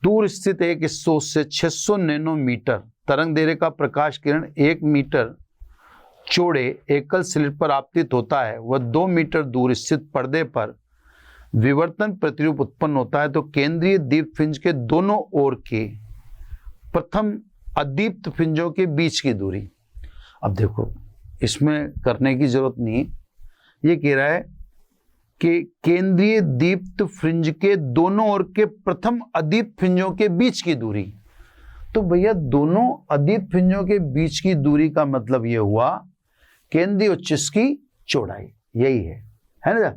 दूर स्थित एक स्रोत से 600 नैनोमीटर तरंग दैर्घ्य का प्रकाश किरण 1 मीटर चौड़े एकल स्लिट पर आपतित होता है, वह 2 मीटर दूर स्थित पर्दे पर विवर्तन प्रतिरूप उत्पन्न होता है, तो केंद्रीय दीप्तपुंज के दोनों ओर के प्रथम अदीप्त पुंजों के बीच की दूरी। अब देखो, इसमें करने की जरूरत नहीं, ये कह रहा है कि केंद्रीय दीप्त फ्रिंज के दोनों ओर के प्रथम अदीप्त फ्रिंजों के बीच की दूरी। तो भैया दोनों अदीप्त फ्रिंजों के बीच की दूरी का मतलब यह हुआ केंद्रीय उच्चिष्ट की चौड़ाई, यही है ना,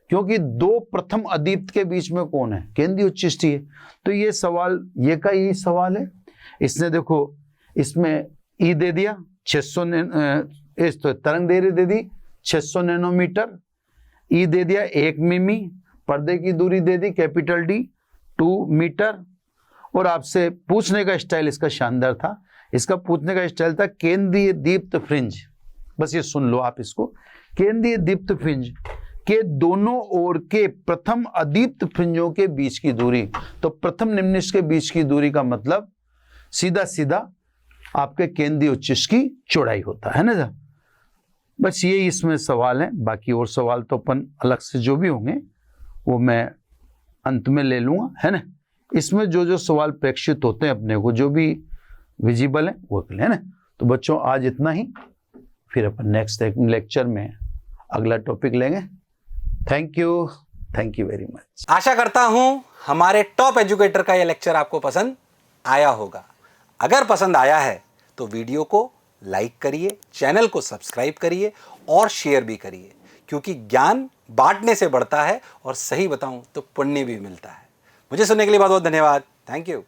क्योंकि दो प्रथम अदीप्त के बीच में कौन है, केंद्रीय उच्चिष्ट ही है। तो ये सवाल, ये का यही सवाल है। इसने देखो इसमें ई दे दिया 600 इस तो तरंग दैर्घ्य दे दी 600 नैनोमीटर, ई दे दिया 1 मिमी, पर्दे की दूरी दे दी कैपिटल डी 2 मीटर। और आपसे पूछने का स्टाइल इसका शानदार था, इसका पूछने का स्टाइल था केंद्रीय दीप्त फ्रिंज, बस ये सुन लो आप इसको, केंद्रीय दीप्त फ्रिंज के दोनों ओर के प्रथम अदीप्त फ्रिंजों के बीच की दूरी। तो प्रथम निम्नलिखित के बीच की दूरी का मतलब सीधा सीधा आपके केंद्रीय उच्चिष्ट की चौड़ाई होता है ना। बस ये इसमें सवाल है, बाकी और सवाल तो अपन अलग से जो भी होंगे वो मैं अंत में ले लूंगा, है ना। इसमें जो जो सवाल प्रेक्षित होते हैं अपने को, जो भी विजिबल है वो कर ले, है ना। तो बच्चों आज इतना ही, फिर अपन नेक्स्ट लेक्चर में अगला टॉपिक लेंगे। Thank you very much. आशा करता हूं हमारे टॉप एजुकेटर का यह लेक्चर आपको पसंद आया होगा। अगर पसंद आया है तो वीडियो को लाइक करिए, चैनल को सब्सक्राइब करिए और शेयर भी करिए, क्योंकि ज्ञान बांटने से बढ़ता है और सही बताऊं तो पुण्य भी मिलता है। मुझे सुनने के लिए बहुत बहुत धन्यवाद। Thank you.